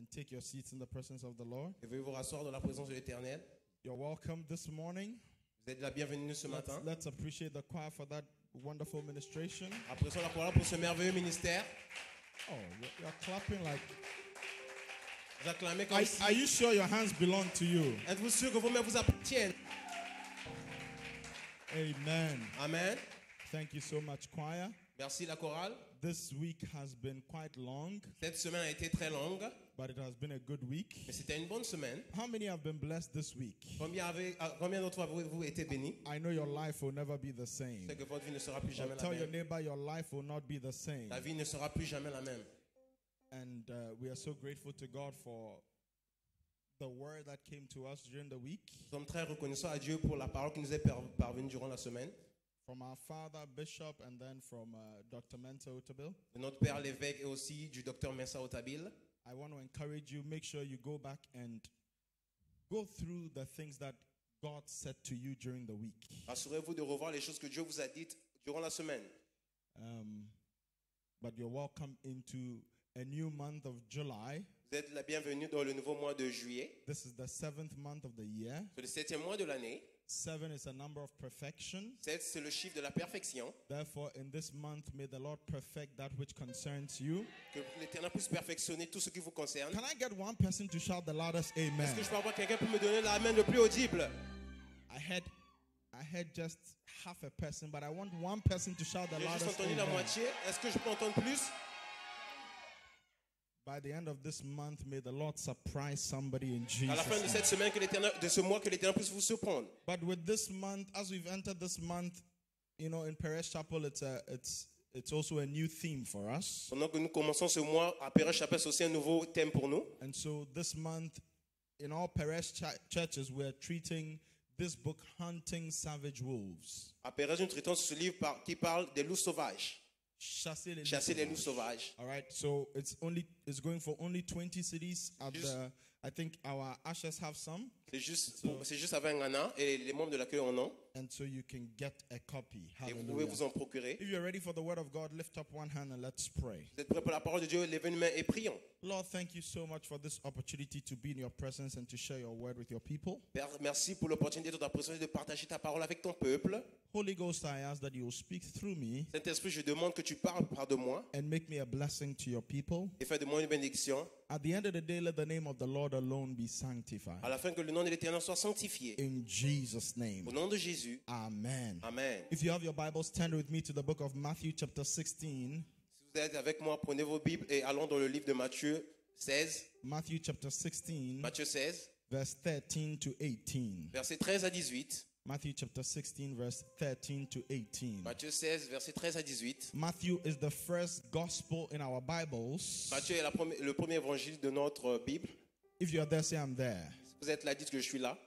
and take your seats in the presence of the Lord. Et veuillez vous rasseoir dans la présence de l'Éternel. You're welcome this morning. Vous êtes la bienvenue ce matin. Let's appreciate the choir for that wonderful ministration. Apprécions la parole pour ce merveilleux ministère. Oh, you're clapping like... Vous acclamez comme si... Are you sure your hands belong to you? Êtes-vous sûr que vos mains vous appartiennent? Amen. Amen. Thank you so much, choir. Merci la chorale. This week has been quite long, Cette semaine a été très longue, but it has been a good week. mais c'était une bonne semaine. How many have been blessed this week? Combien d'entre vous avez été bénis? I know your life will never be the Je same. sais que votre vie ne sera plus jamais la Tell your même. neighbor your life will not be the same. Ta vie ne sera plus jamais la même. And we are so grateful to God for the word that came to us during the week Nous sommes très reconnaissants à Dieu pour la parole qui nous est parvenue durant la semaine. from our father, Bishop, and then from Dr. Mensa Otabil. De notre père l'évêque et aussi du docteur Mensa Otabil. I want to encourage you, make sure you go back and go through the things that God said to you during the week. Rassurez-vous de revoir les choses que Dieu vous a dites durant la semaine. But you're welcome into a new month of July. Vous êtes la bienvenue dans le nouveau mois de juillet. This is the 7th month of the year. C'est le 7e mois de l'année. 7 is a number of perfection. 7, c'est le chiffre de la perfection. Therefore, in this month, may the Lord perfect that which concerns you. Que l'Éternel puisse perfectionner tout ce qui vous concerne. Can I get one person to shout the loudest amen? Est-ce que je peux avoir quelqu'un pour me donner l'amen le plus audible? I heard just half a person, but I want one person to shout the J'ai juste loudest entendu la amen. moitié. Est-ce que je peux entendre plus? By the end of this month, may the Lord surprise somebody in À la fin de Jesus' cette name. semaine, de ce mois, que l'Éternel puisse vous surprendre. But with this month, as we've entered this month, you know, in Perez Chapel, it's also a new theme for us. Pendant que nous commençons ce mois, à Perez Chapelle, c'est aussi un nouveau thème pour nous. And so this month, in all Perez churches, we're treating this book, Hunting Savage Wolves. À Perez, nous traitons ce livre qui parle des loups sauvages. Chasser les loups sauvages. All right, so it's going for only 20 cities at the. I think our ushers have some. C'est juste avec Ghana et les membres de l'accueil en ont. And so you can get a copy. Et vous pouvez vous en procurer. If you're ready for the word of God, lift up one hand and let's pray. Vous êtes prêts pour la parole de Dieu? Levez une main et prions. Lord, thank you so much for this opportunity to be in your presence and to share your word with your people. Père, merci pour l'opportunité de ta présence et de partager ta parole avec ton peuple. Holy Ghost, I ask that you will speak through me Saint-Esprit, je demande que tu parles par de moi and make me a blessing to your people. et fais de moi une bénédiction. At the end of the day, let the name of the Lord alone be sanctified. À la fin, que le nom de l'Éternel soit sanctifié. In Jesus' name. Au nom de Jésus. Amen. Amen. If you have your Bibles, turn with me to the book of Matthew chapter 16. Si vous êtes avec moi, prenez vos Bibles et allons dans le livre de Matthieu 16. Matthew chapter 16, Matthieu 16, verse 13 to 18. versets 13 à 18. Matthew chapter 16, verse 13 to 18. Matthieu 16, versets 13 à 18. Matthew is the first gospel in our Bibles. Matthieu est le premier évangile de notre Bible. If you are there, say I'm there. Si vous êtes là, dites que je suis là.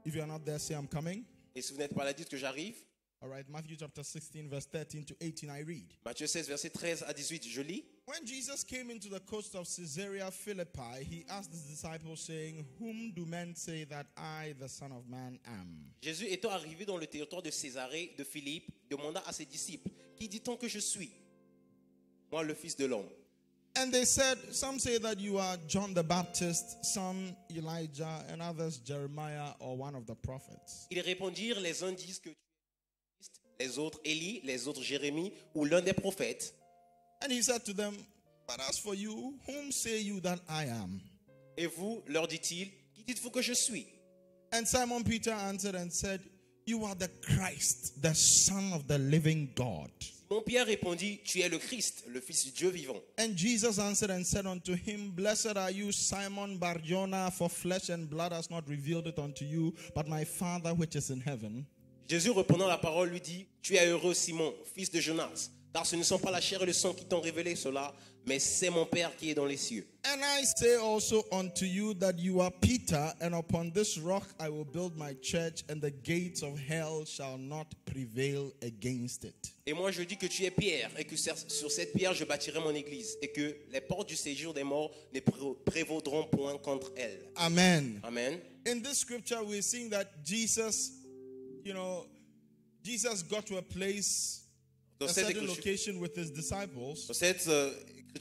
If you are not there, say I'm coming. Et si vous n'êtes pas là, dites que j'arrive. All right, Matthew chapter 16, verse 13 to 18, I read. Matthieu 16, versets 13 à 18, je lis. When Jesus came into the coast of Caesarea Philippi, he asked his disciples, saying, Whom do men say that I, the Son of Man, am? Jésus étant arrivé dans le territoire de Césarée de Philippe, demanda à ses disciples, qui dit-on que je suis? Moi, le Fils de l'homme. And they said, Some say that you are John the Baptist, some Elijah, and others Jeremiah or one of the prophets. Ils répondirent, les uns disent que tu es Christ, les autres Élie, les autres Jérémie ou l'un des prophètes. And he said to them, But as for you, whom say you that I am? Et vous, leur dit-il, qui dites-vous que je suis? And Simon Peter answered and said, You are the Christ, the Son of the living God. Simon Pierre répondit, tu es le Christ, le Fils du Dieu vivant. And Jesus answered and said unto him, Blessed are you, Simon Bar-Jonah, for flesh and blood has not revealed it unto you, but my Father which is in heaven. Jésus reprenant la parole lui dit, tu es heureux Simon, fils de Jonas, car ce ne sont pas la chair et le sang qui t'ont révélé cela, mais c'est mon Père qui est dans les cieux. And I say also unto you that you are Peter, and upon this rock I will build my church, and the gates of hell shall not prevail against it. Et moi je dis que tu es Pierre, et que sur cette pierre je bâtirai mon église, et que les portes du séjour des morts ne prévaudront point contre elle. Amen. Amen. In this scripture we're seeing that Jesus got to a place, a certain location with his disciples. Dans cette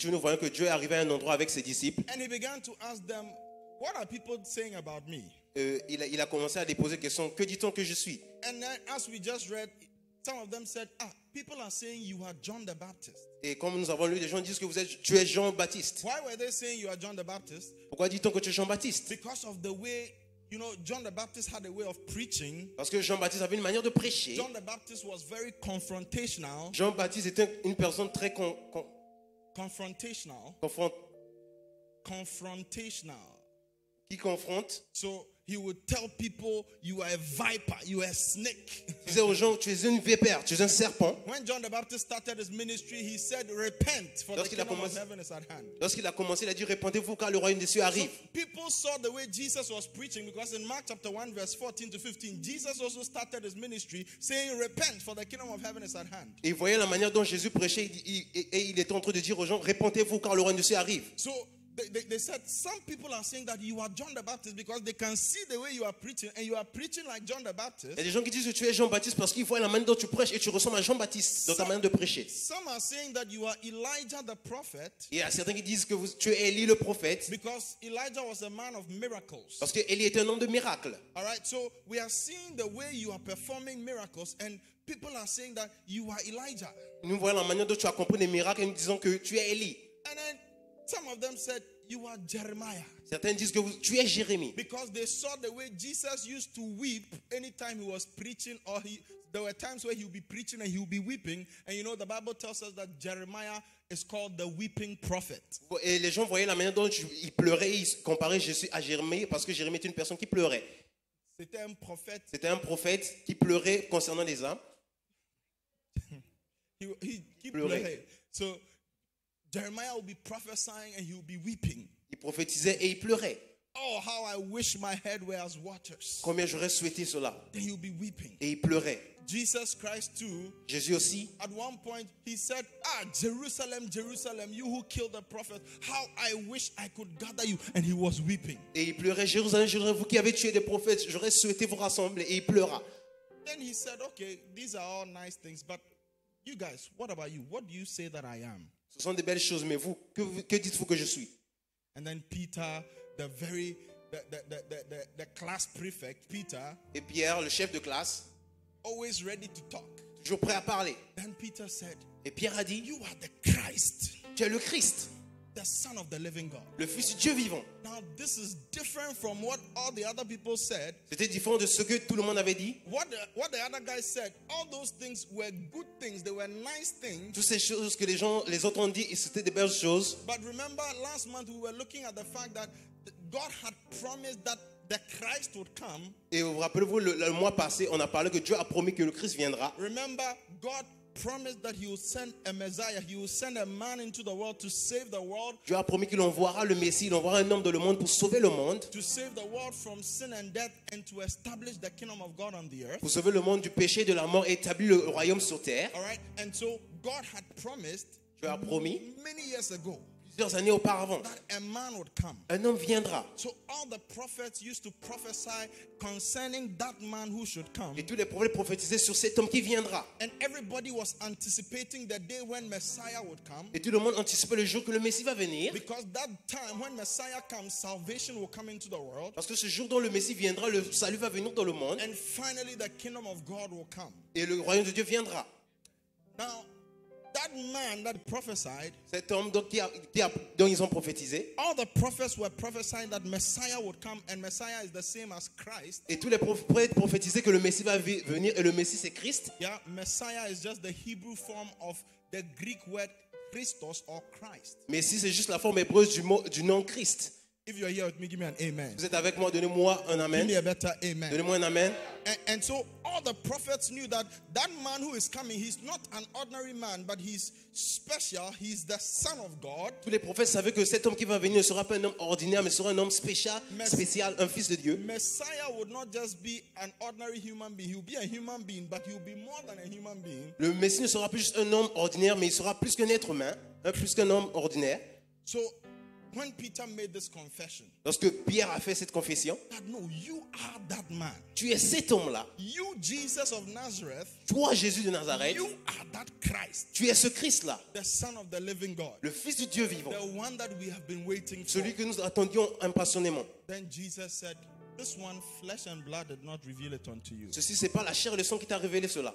Nous voyons que Dieu est arrivé à un endroit avec ses disciples. And he began to ask them, what are people saying about me? Il a commencé à déposer des questions. Que dit-on que je suis? And then, as we just read, some of them said, people are saying you are John the Baptist. Et comme nous avons lu, les gens disent que tu es Jean-Baptiste. Why were they saying you are John the Baptist? Pourquoi dit-on que tu es Jean-Baptiste? Because of the way, John the Baptist had a way of preaching. Parce que Jean-Baptiste avait une manière de prêcher. John the Baptist was very confrontational. Jean-Baptiste était une personne très Confrontational. Qui confronte. So he would tell people, you are a viper, you are a snake. Il disait aux gens, tu es une vipère, tu es un serpent. When John the Baptist started his ministry, he said, repent, for the kingdom of heaven is at hand. Lorsqu'il a commencé, il a dit, répandez-vous car le royaume des cieux arrive. So people saw the way Jesus was preaching, because in Mark chapter 1 verse 14 to 15, Jesus also started his ministry saying, repent, for the kingdom of heaven is at hand. Et il voyait la manière dont Jésus prêchait et il était en train de dire aux gens, répandez-vous car le royaume des cieux arrive. So they said some people are saying that you are John the Baptist because they can see the way you are preaching, and you are preaching like John the Baptist. Il y a des gens qui disent que tu es Jean-Baptiste parce qu'ils voient la manière dont tu prêches et tu ressembles à Jean-Baptiste dans ta manière de prêcher. Some are saying that you are Elijah the prophet. Il y a certains qui disent que tu es Élie le prophète. Because Elijah was a man of miracles. Parce que Élie était un homme de miracles. All right, so we are seeing the way you are performing miracles, and people are saying that you are Elijah. Nous voyons la manière dont tu as compris les miracles et nous disons que tu es Élie. And then some of them said you are Jeremiah. Certains disent que tu es Jérémie. Because they saw the way Jesus used to weep anytime he was preaching, or there were times where he would be preaching and he would be weeping. And the Bible tells us that Jeremiah is called the weeping prophet. Et les gens voyaient la manière dont il pleurait et ils comparaient Jésus à Jérémie parce que Jérémie est une personne qui pleurait. C'était un prophète. C'était un prophète qui pleurait concernant les âmes. He pleurait. So Jeremiah will be prophesying and he will be weeping. Il prophétisait et il pleurait. Oh, how I wish my head were as waters. Combien j'aurais souhaité cela. Then he will be weeping. Et il pleurait. Jesus Christ too. Jésus aussi. At one point he said, Jerusalem, Jerusalem, you who killed the prophet, how I wish I could gather you. And he was weeping. Et il pleurait. Jérusalem, Jérusalem, vous qui avez tué des prophètes, j'aurais souhaité vous rassembler. Et il pleura. Then he said, okay, these are all nice things, but you guys, what about you? What do you say that I am? Ce sont des belles choses, mais vous, que dites-vous que je suis? And then Peter, the class prefect, Peter, et Pierre, le chef de classe, always ready to talk. Toujours prêt à parler. Then Peter said, et Pierre a dit, you are the Christ, tu es le Christ, the Son of the living God. Le Fils du Dieu vivant. Now this is different from what all the other people said. C'était différent de ce que tout le monde avait dit. What the other guys said, all those things were good things. They were nice things. Toutes ces choses que les autres ont dit, c'était des belles choses. But remember, last month we were looking at the fact that God had promised that the Christ would come. Et vous rappelez-vous, le mois passé, on a parlé que Dieu a promis que le Christ viendra. Remember, God promised that he will send a Messiah. He will send a man into the world to save the world. Dieu a promis qu'il envoiera le Messie, il envoiera un homme dans le monde pour sauver le monde. To save the world from sin and death and to establish the kingdom of God on the earth. Pour sauver le monde du péché, de la mort et établir le royaume sur terre. All right, and so God had promised. Dieu a promis. Many years ago. Plusieurs années auparavant, that a man would come. Un homme viendra. So all the prophets used to prophesy concerning that man who should come. Et tous les prophètes prophétisaient sur cet homme qui viendra. And everybody was anticipating the day when Messiah would come. Et tout le monde anticipait le jour que le Messie va venir. Because that time when Messiah comes, salvation will come into the world. Parce que ce jour dont le Messie viendra, le salut va venir dans le monde. And finally the kingdom of God will come. Et le royaume de Dieu viendra. Now, that man that prophesied, cet homme dont ils ont prophétisé, all the prophets were prophesying that Messiah would come, and Messiah is the same as Christ. Et tous les prophètes prophétisaient que le Messie va venir, et le Messie c'est Christ. Yeah, Messiah is just the Hebrew form of the Greek word Christos or Christ. Messie c'est juste la forme hébreuse du nom Christ. If you are here with me, give me an amen. Vous êtes avec moi, donnez-moi un amen. Give me a better amen. Donnez-moi un amen. And so all the prophets knew that that man who is coming, he's not an ordinary man, but he's special. He's the Son of God. Tous les prophètes savaient que cet homme qui va venir ne sera pas un homme ordinaire, mais sera un homme spécial, un fils de Dieu. Messiah would not just be an ordinary human being. He will be a human being, but he will be more than a human being. Le Messie ne sera plus juste un homme ordinaire, mais il sera plus qu'un être humain, plus qu'un homme ordinaire. So when Peter made this confession, Lorsque Pierre a fait cette confession, that no, you are that man. tu es cet homme-là. You, Jesus of Nazareth, Toi, Jésus de Nazareth, you are that Christ, tu es ce Christ-là, the Son of the living God, le Fils du Dieu vivant, the one that we have been waiting for. celui que nous attendions impassionnément. Then Jesus said, this one, flesh and blood did not reveal it unto you, Ceci, c'est pas la chair et le sang qui t'a révélé cela,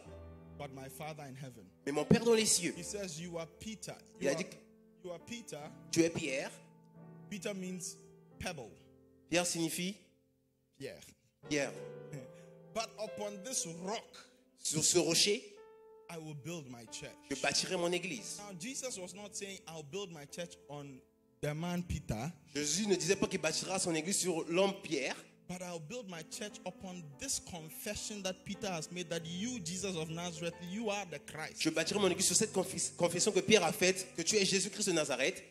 but my Father in heaven. mais mon Père dans les cieux. He says, you are Peter. Il a dit que You are Peter. tu es Pierre. Peter means pebble. Pierre signifie Pierre. Pierre. But upon this rock, Sur ce rocher, I will build my church. je bâtirai mon église. Now, Jesus was not saying, I'll build my church on the man Peter, Jésus ne disait pas qu'il bâtira son église sur l'homme Pierre, but I'll build my church upon this confession that Peter has made, that you, Jesus of Nazareth, you are the Christ. je bâtirai mon église sur cette confession que Pierre a faite, que tu es Jésus-Christ de Nazareth.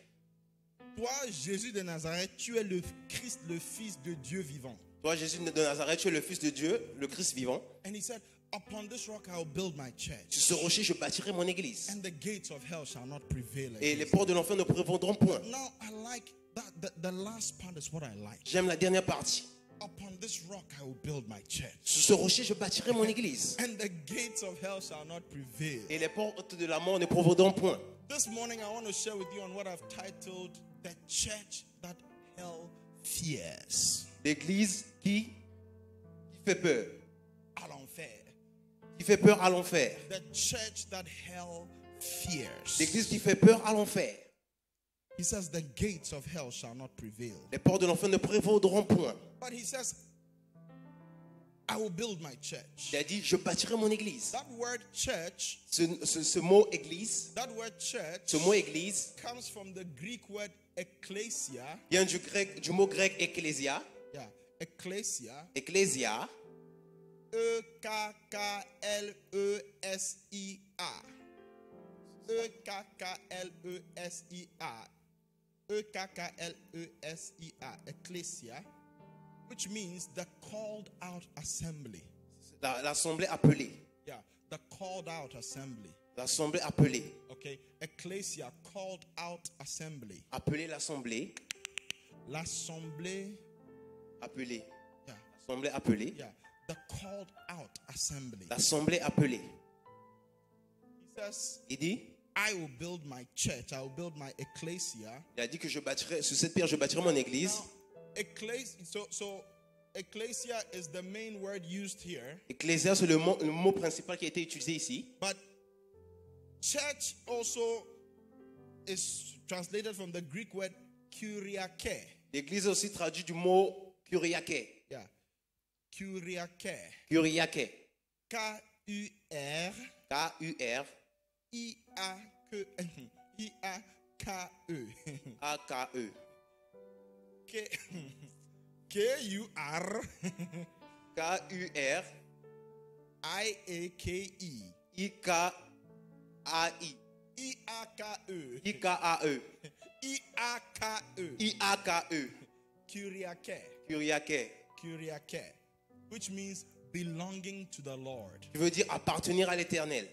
Toi, Jésus de Nazareth, tu es le Christ, le Fils de Dieu vivant. Toi, Jésus de Nazareth, tu es le Fils de Dieu, le Christ vivant. And he said, upon this rock I'll build my church, Sur ce rocher, je bâtirai mon église. and the gates of hell shall not prevail Et les against it. portes de l'enfer ne prévaudront point. Now, I like that. The last part is what I like. J'aime la dernière partie. Upon this rock I will build my church, Sur ce rocher, je bâtirai mon église. and the gates of hell shall not prevail. Et les portes de la mort ne prévaudront point. This morning I want to share with you on what I've titled The Church That Hell Fears. L'église qui fait peur. À l'enfer. Qui fait peur à l'enfer. The church that hell fears. L'église qui fait peur à l'enfer. He says the gates of hell shall not prevail. Les portes de l'enfer ne prévaudront point. But he says, I will build my church. Il a dit, je bâtirai mon église. That word church, Ce mot église, that word church ce mot église comes from the Greek word ecclesia. vient du mot grec ecclésia. Yeah, ecclesia. Ecclésia. E-K-K-L-E-S-I-A. E-K-K-L-E-S-I-A. E-K-K-L-E-S-I-A. Ecclesia, which means the called out assembly. L'assemblée appelée. Yeah, the called out assembly. L'assemblée appelée. Okay, ecclesia, called out assembly. Appelée l'assemblée. L'assemblée. Appelée. Yeah, L'assemblée appelée. yeah, the called out assembly. L'assemblée appelée. He says, Il dit, I will build my church. I will build my ecclesia. il a dit que je bâtirai, sur cette pierre, je bâtirai mon église. Now, so ecclesia is the main word used here, Ecclésia, c'est le mot principal qui a été utilisé ici. but church also is translated from the Greek word kyriake. L'église est aussi traduit du mot kyriake. Yeah, kyriake. Kyriake. K-U-R. K-U-R. I-A-K-E. I-A-K-E. A-K-E. K-U-R. K-U-R. I-A-K-E. I-K-A-I. I-A-K-E. I-K-A-E. I-A-K-E. I-A-K-E. Kyriake. Kyriake. Kyriake. Which means belonging to the Lord. Qui veut dire appartenir à l'éternel.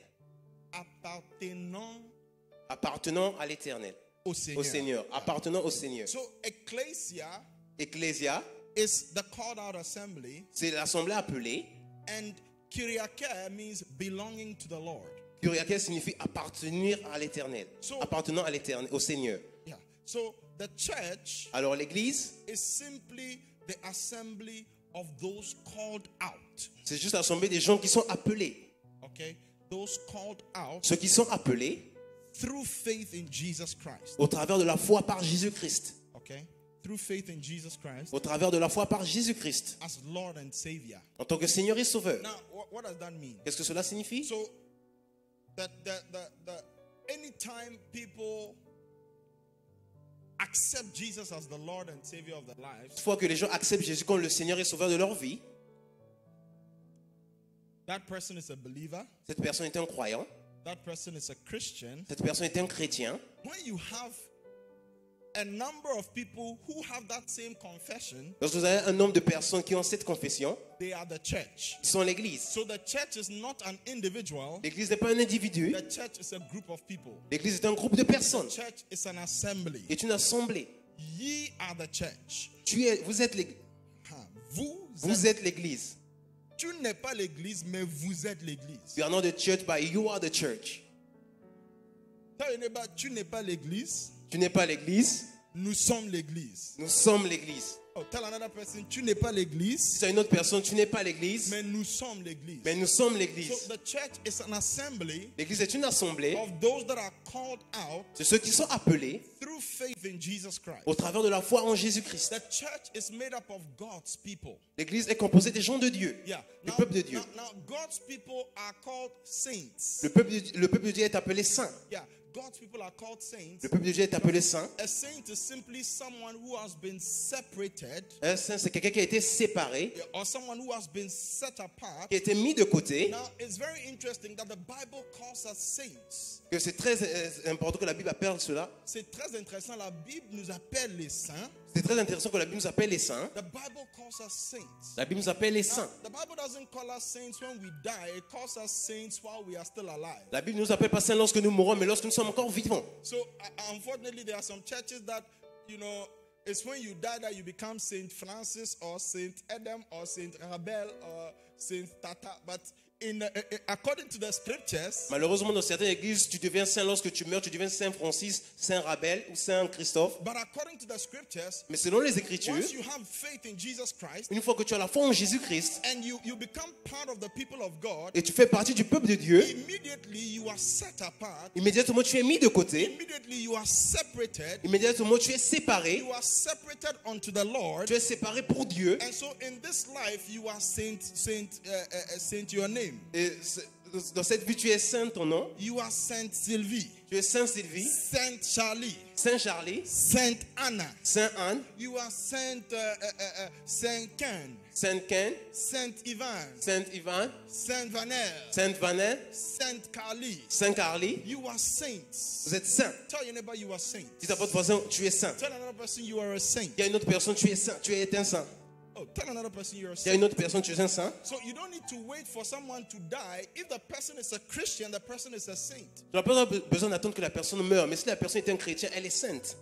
Appartenant à l'éternel. Au Au Seigneur. Seigneur. Appartenant au Seigneur. So ecclesia Ecclésia, is the called out assembly, c'est l'assemblée appelée. and Kyriake means belonging to the Lord. Kyriake signifie appartenir à l'éternel. So- Appartenant à l'éternel, au Seigneur. Yeah. So the church Alors l'église, is simply the assembly of those called out. c'est juste l'assemblée des gens qui sont appelés. Okay? Those called out Ceux qui sont appelés through faith in Jesus Christ. au travers de la foi par Jésus-Christ. Okay? Through faith in Jesus Christ Au travers de la foi par Jésus-Christ. as Lord and Savior. En tant que Seigneur et Sauveur. Now, what does that mean? Qu'est-ce que cela signifie? So that anytime people accept Jesus as the Lord and Savior of their lives, Une fois que les gens acceptent Jésus comme le Seigneur et Sauveur de leur vie, that person is a believer. cette personne est un croyant, That person is a Christian. cette personne est un chrétien. When you have a number of people who have that same confession, Lorsque vous avez un nombre de personnes qui ont cette confession, they are the church. ils sont l'église. So the church is not an individual. L'église n'est pas un individu. The church is a group of people. L'église est un group de personnes. Church is an assembly. C'est une assemblée. Ye are the church. Vous êtes l'église. Vous êtes l'église. Tu n'es pas l'église, mais vous êtes l'église. You are not the church, but you are the church. Tell your neighbor, tu n'es pas l'église. Tu n'es pas l'église. Nous sommes l'église. Nous sommes l'église. Oh, tell another person, tu n'es pas l'église. Si c'est une autre personne, tu n'es pas l'église. Mais nous sommes l'église. Mais nous sommes So l'église. the church is an assembly L'église est une assemblée of those that are called out de ceux qui sont appelés through faith in Jesus Christ. au travers de la foi en Jésus-Christ. The church is made up of God's people. L'église est composée des gens de Dieu, Yeah. du peuple de Dieu. Now God's people are called saints. Le peuple de Dieu est appelé saint. Yeah. God's people are called saints. Le peuple de Dieu est appelé saint. A saint is simply someone who has been separated, Un saint, c'est quelqu'un qui a été séparé, or someone who has been set apart. qui a été mis de côté. Now, it's very interesting that the Bible calls us saints. Que c'est très important que la Bible appelle cela. C'est très intéressant. La Bible nous appelle les saints. C'est très intéressant que la Bible nous appelle les saints. The Bible calls us saints. La Bible nous appelle les Now, saints. the Bible doesn't call us saints when we die. It calls us saints while we are still alive. La Bible ne nous appelle pas saints lorsque nous mourons, mais lorsque nous sommes encore vivants. So, unfortunately, there are some churches that, it's when you die that you become Saint Francis or Saint Adam or Saint Rabel or Saint Tata. But according to the scriptures, Malheureusement, dans certaines églises, tu deviens saint lorsque tu meurs, tu deviens Saint Francis, Saint Rabel ou Saint Christophe. but according to the scriptures, Mais selon les Écritures, once you have faith in Jesus Christ une fois que tu as la foi en Jésus-Christ and you become part of the people of God, et tu fais partie du peuple de Dieu, immediately you are set apart. immédiatement tu es mis de côté, Immediately you are separated. immédiatement tu es séparé, You are separated unto the Lord. tu es séparé pour Dieu. And so in this life you are saint your name. Et dans cette vie, tu es saint ton nom, You are Saint Sylvie, tu es Saint Sylvie, Saint Charlie, Saint Charlie, Saint Anna. Saint Anne, You are Saint Ken, Saint Ken, Saint Ivan, Saint Ivan, Saint Vanel, Saint Vanel, Saint Carly. Saint Carly. You are saints. Vous êtes saint. Tell your neighbor you are saint. Dis à votre voisin, tu es saint. Tell another person you are a saint. Il y a une autre personne, tu es saint, tu es un saint. Oh, tell another person you're a Il y a saint. une autre personne, tu es un saint. So you don't need to wait for someone to die. If the person is a Christian, the person is a saint. Tu n'as pas besoin d'attendre que la personne meure, mais si la personne est un chrétien, elle est sainte.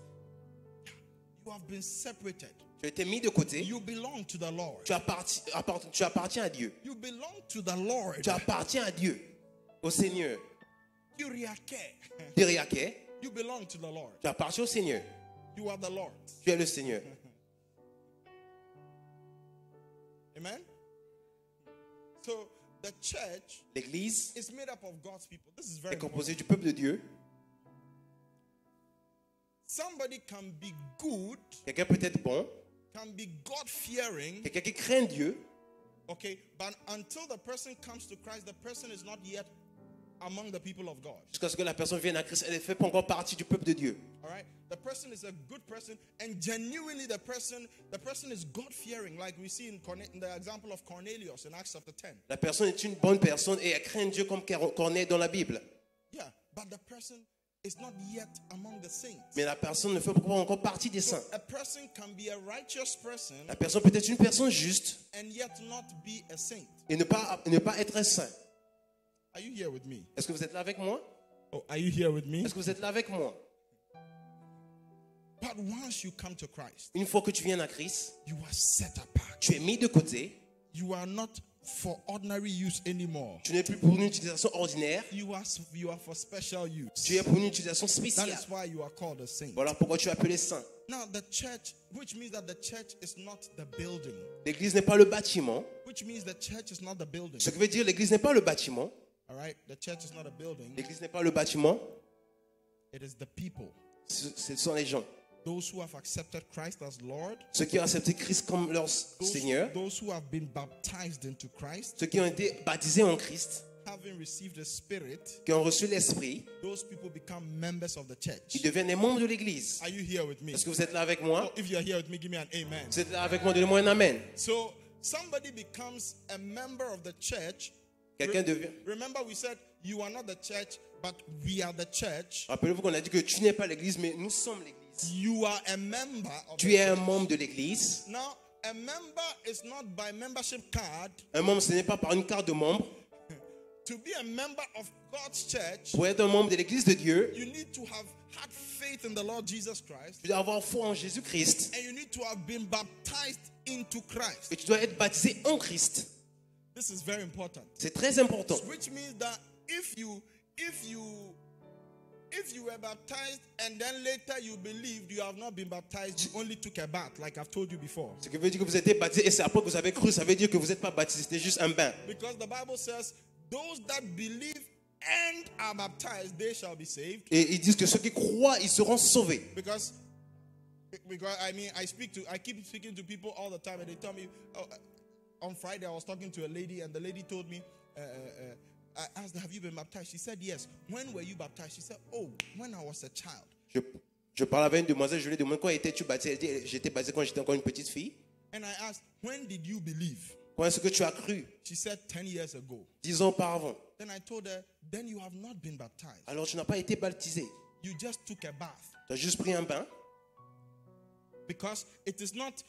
You have been separated. Tu as été mis de côté, You belong to the Lord. tu appartiens à Dieu. You belong to the Lord. Tu appartiens à Dieu, au Seigneur. Kyriake. Kyriake, You belong to the Lord. tu appartiens au Seigneur. You are the Lord. Tu es le Seigneur. Amen. So the church L'église is made up of God's people. This is very est important. composée du peuple de Dieu. Somebody can be good, Quelqu'un peut être bon, can be God-fearing, quelqu'un qui craint Dieu, okay, but until the person comes to Christ, the person is not yet among the people of God. jusqu'à ce que la personne vienne à Christ. Elle ne fait pas encore partie du peuple de Dieu. All right, the person is a good person, and genuinely the person is God-fearing, like we see in the example of Cornelius in Acts chapter 10. La personne est une bonne personne et elle craint Dieu comme Corneille dans la Bible. Yeah, but the person is not yet among the saints. Mais la personne ne fait pas encore partie des So saints. a person can be a righteous person La personne peut être une personne juste and yet not be a saint. et ne pas être un saint. Are you here with me? Est-ce que vous êtes là avec moi? Oh, are you here with me? Est-ce que vous êtes là avec moi? But once you come to Christ, Une fois que tu viens à Christ, you are set apart. tu es mis de côté. You are not for ordinary use anymore. Tu n'es plus pour une utilisation ordinaire. You are for special use. Tu es pour une utilisation That spéciale. is why you are called a saint. Voilà pourquoi tu es appelé saint. Now the church, which means that the church is not the building. L'église n'est pas le bâtiment. Which means the church is not the building. Ce qui veut dire l'église n'est pas le bâtiment. All right? The church is not a building. L'église n'est pas le bâtiment. It is the people. Ce sont les gens. Those who have accepted Christ as Lord. Ceux qui ont accepté Christ comme leur Seigneur. Those who have been baptized into Christ. Ceux qui ont été baptisés en Christ. Having received the Spirit. Qui ont reçu l'Esprit. Those people become members of the church. Ils deviennent des membres de l'église. Are you here with me? Est-ce que vous êtes là avec moi? Oh, if you are here with me, give me an amen. Vous êtes là avec moi, donnez-moi un amen. So somebody becomes a member of the church. Quelqu'un devient. Remember we said you are not the church, but we are the church. Rappelez-vous qu'on a dit que tu n'es pas l'église, mais nous sommes l'église. You are a member of Tu the es un church. membre de l'église. Now, a member is not by membership card. Un membre, ce n'est pas par une carte de membre. To be a member of God's church, Pour être un membre de l'église de Dieu, you need to have had faith in the Lord Jesus Christ. Tu dois avoir foi en Jésus-Christ. And you need to have been baptized into Christ. Et tu dois être baptisé en Christ. This is very important. C'est très important. Which means that if you were baptized and then later you believed you have not been baptized, you only took a bath, like I've told you before. Ce qui veut dire que vous êtes baptisé et c'est après que vous avez cru, ça veut dire que vous n'êtes pas baptisé, c'était juste un bain. Because the Bible says, those that believe and are baptized, they shall be saved. Et ils disent que ceux qui croient, ils seront sauvés. Because I mean, I keep speaking to people all the time, and they tell me, on Friday I was talking to a lady, and the lady told me, I asked her, have you been baptized? She said, yes. When were you baptized? She said, oh, when I was a child. Je parlais avec une demoiselle, je lui ai demandé quand étais-tu baptisé. Elle dit, j'étais baptisé quand j'étais encore une petite fille. And I asked, when did you believe? Quand est-ce que tu as cru? She said 10 years ago. 10 ans auparavant. Then I told her, then you have not been baptized. Alors tu n'as pas été baptisé. You just took a bath. Tu as juste pris un bain. Because it is not,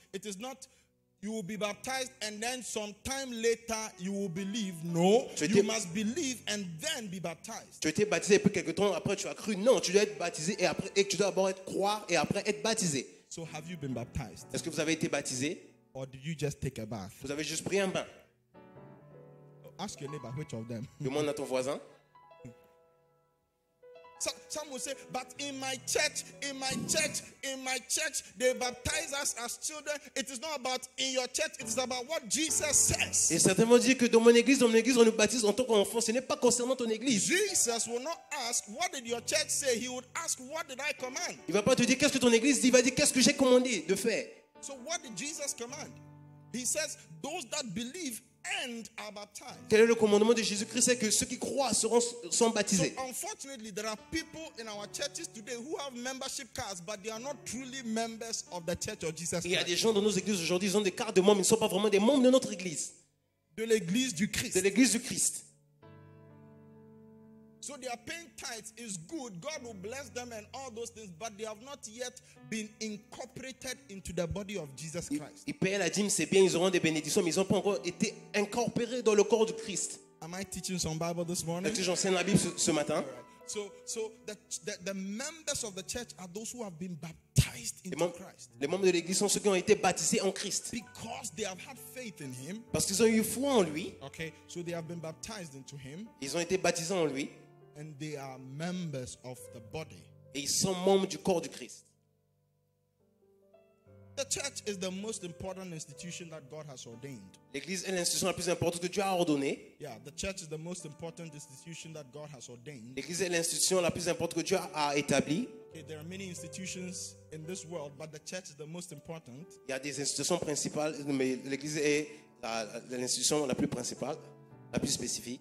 you will be baptized and then sometime later you will believe. No, you must believe and then be baptized. Tu as été baptisé et puis quelque temps après tu as cru. Non, tu dois être baptisé et tu dois d'abord croire et après être baptisé. So have you been baptized? Est-ce que vous avez été baptisé? Or did you just take a bath? Vous avez juste pris un bain. Ask your neighbor which of them. Demande à ton voisin. Some will say, but in my church, they baptize us as children. It is not about in your church, it is about what Jesus says. Et certains vont dire que dans mon église, on nous baptise en tant qu'enfant. Ce n'est pas concernant ton église. Jesus will not ask, what did your church say? He would ask, what did I command? Il va pas te dire qu'est-ce que ton église dit. Il va dire qu'est-ce que j'ai commandé de faire. So what did Jesus command? He says, those that believe and are baptized. Quel est le commandement de Jésus-Christ? C'est que ceux qui croient sont baptisés. So unfortunately, there are people in our churches today who have membership cards, but they are not truly members of the church of Jesus Christ. Il y a des gens dans nos églises aujourd'hui, ils ont des cartes de membres, ils ne sont pas vraiment des membres de notre église. De l'église du Christ. De l'église du Christ. So they are paying tithes is good. God will bless them and all those things, but they have not yet been incorporated into the body of Jesus Christ. Ils paient la dîme, c'est bien, ils auront des bénédictions, mais ils n'ont pas encore été incorporés dans le corps du Christ. Am I teaching some Bible this morning? Est-ce que j'enseigne la Bible ce matin? So the members of the church are those who have been baptized into Christ. Les membres de l'église sont ceux qui ont été baptisés en Christ. Because they have had faith in Him. Parce qu'ils ont eu foi en lui. Okay, so they have been baptized into Him. Ils ont été baptisés en lui. And they are members of the body. Et ils sont membres du corps du Christ. The church is the most important institution that God has ordained. L'église est l'institution la plus importante que Dieu a ordonnée. Yeah, the church is the most important institution that God has ordained. L'église est l'institution la plus importante que Dieu a établie. Okay, there are many institutions in this world, but the church is the most important. Il y a des institutions principales, mais l'église est l'institution la plus principale, la plus spécifique.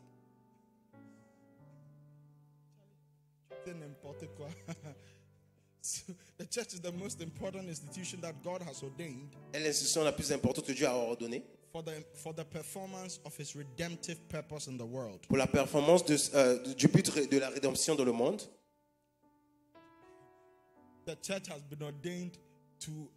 So the church is the most important institution that God has ordained. est l'institution la plus importante que Dieu a ordonnée for the performance of His redemptive purpose in the world. Pour la performance du but de la rédemption dans le monde. The church has been ordained to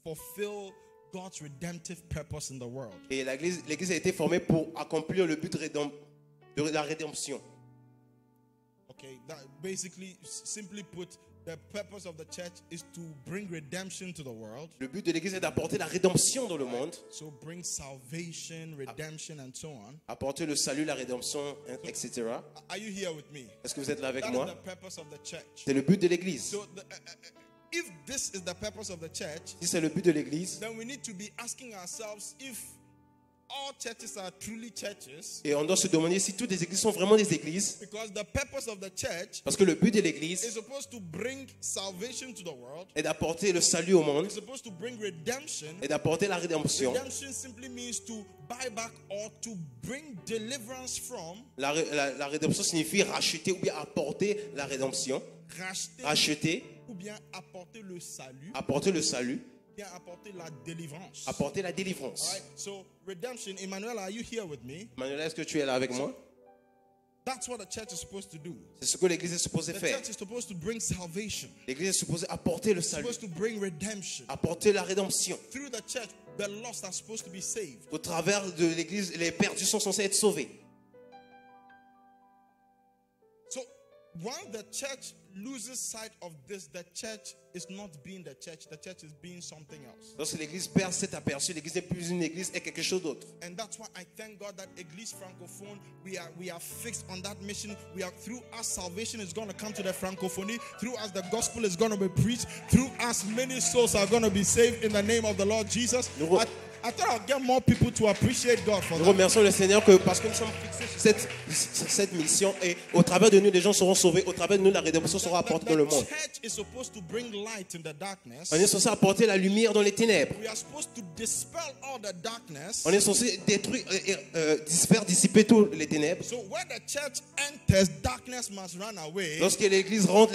fulfill God's redemptive purpose in the world. Et l'église a été formée pour accomplir le but de la rédemption. Okay, that basically, simply put, the purpose of the church is to bring redemption to the world. Le but de l'église est d'apporter la rédemption dans le monde. So bring salvation, redemption, and so on. Apporter le salut, la rédemption, etc. Are you here with me? Est-ce que vous êtes là avec That moi? is the purpose of the church. C'est le but de l'église. So if this is the purpose of the church, Si c'est le but de l'église, then we need to be asking ourselves if all churches are truly churches. et on doit se demander si toutes les églises sont vraiment des églises. Because the purpose of the church Parce que le but de is l'église supposed to bring salvation to the world. est d'apporter le salut au monde It's supposed to bring redemption. et d'apporter la rédemption. Redemption simply means to buy back or to bring deliverance from. La rédemption signifie racheter ou bien apporter la rédemption. Racheter, Ou bien apporter le salut. apporter le salut, Bien apporter la délivrance. apporter la délivrance. Alright, so redemption, Emmanuel, are you here with me? Manuela, est-ce que tu es là avec moi? That's what the church is supposed to do. C'est ce que l'église est supposée The faire. church is supposed to bring salvation. L'église est supposée apporter le It's salut, supposed to bring redemption. apporter la rédemption. Through the church, the lost are supposed to be saved. Au travers de l'église, les perdus sont censés être sauvés. So while the church loses sight of this, the church is not being the church is being something else. Lorsque l'église perd cet aperçu, l'église n'est plus une église et quelque chose d'autre. And that's why I thank God that Église francophone, we are fixed on that mission. We are, through us, salvation is going to come to the francophonie. Through us, the gospel is going to be preached. Through us, many souls are going to be saved in the name of the Lord Jesus. I thought I'd get more people to appreciate God for Nous that. remercions le Seigneur parce que nous sommes fixés sur cette mission et au travers de nous, les gens seront sauvés. Au travers de nous, la rédemption sera apportée dans le monde. The church is supposed to bring light in the darkness. On est censé apporter la lumière dans les ténèbres. We are supposed to dispel all the darkness. On est censé détruire, faire dissiper toutes les ténèbres. So where the church enters, darkness must run away. Lorsque l'église rentre,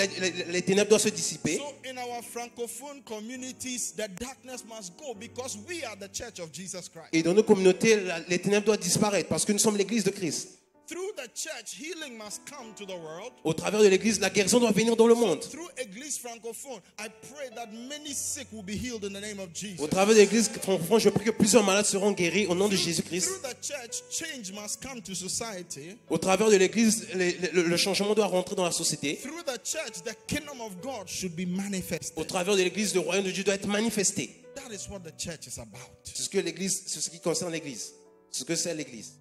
les ténèbres doivent se dissiper. So in our francophone communities, the darkness must go because we are the church of Jesus Christ. Et dans nos communautés, les ténèbres doivent disparaître parce que nous sommes l'église de Christ. Through the church, healing must come to the world. Au travers de l'église, la guérison doit venir dans le monde. Through Église francophone, I pray that many sick will be healed in the name of Jesus. Au travers de l'église francophone, je prie que plusieurs malades seront guéris au nom de Jésus-Christ. Through the church, change must come to society. Au travers de l'église, le changement doit rentrer dans la société. Through the church, the kingdom of God should be manifested. Au travers de l'église, le royaume de Dieu doit être manifesté. That is what the church is about. C'est ce que l'église, c'est ce qui concerne l'église. C'est ce que c'est l'église.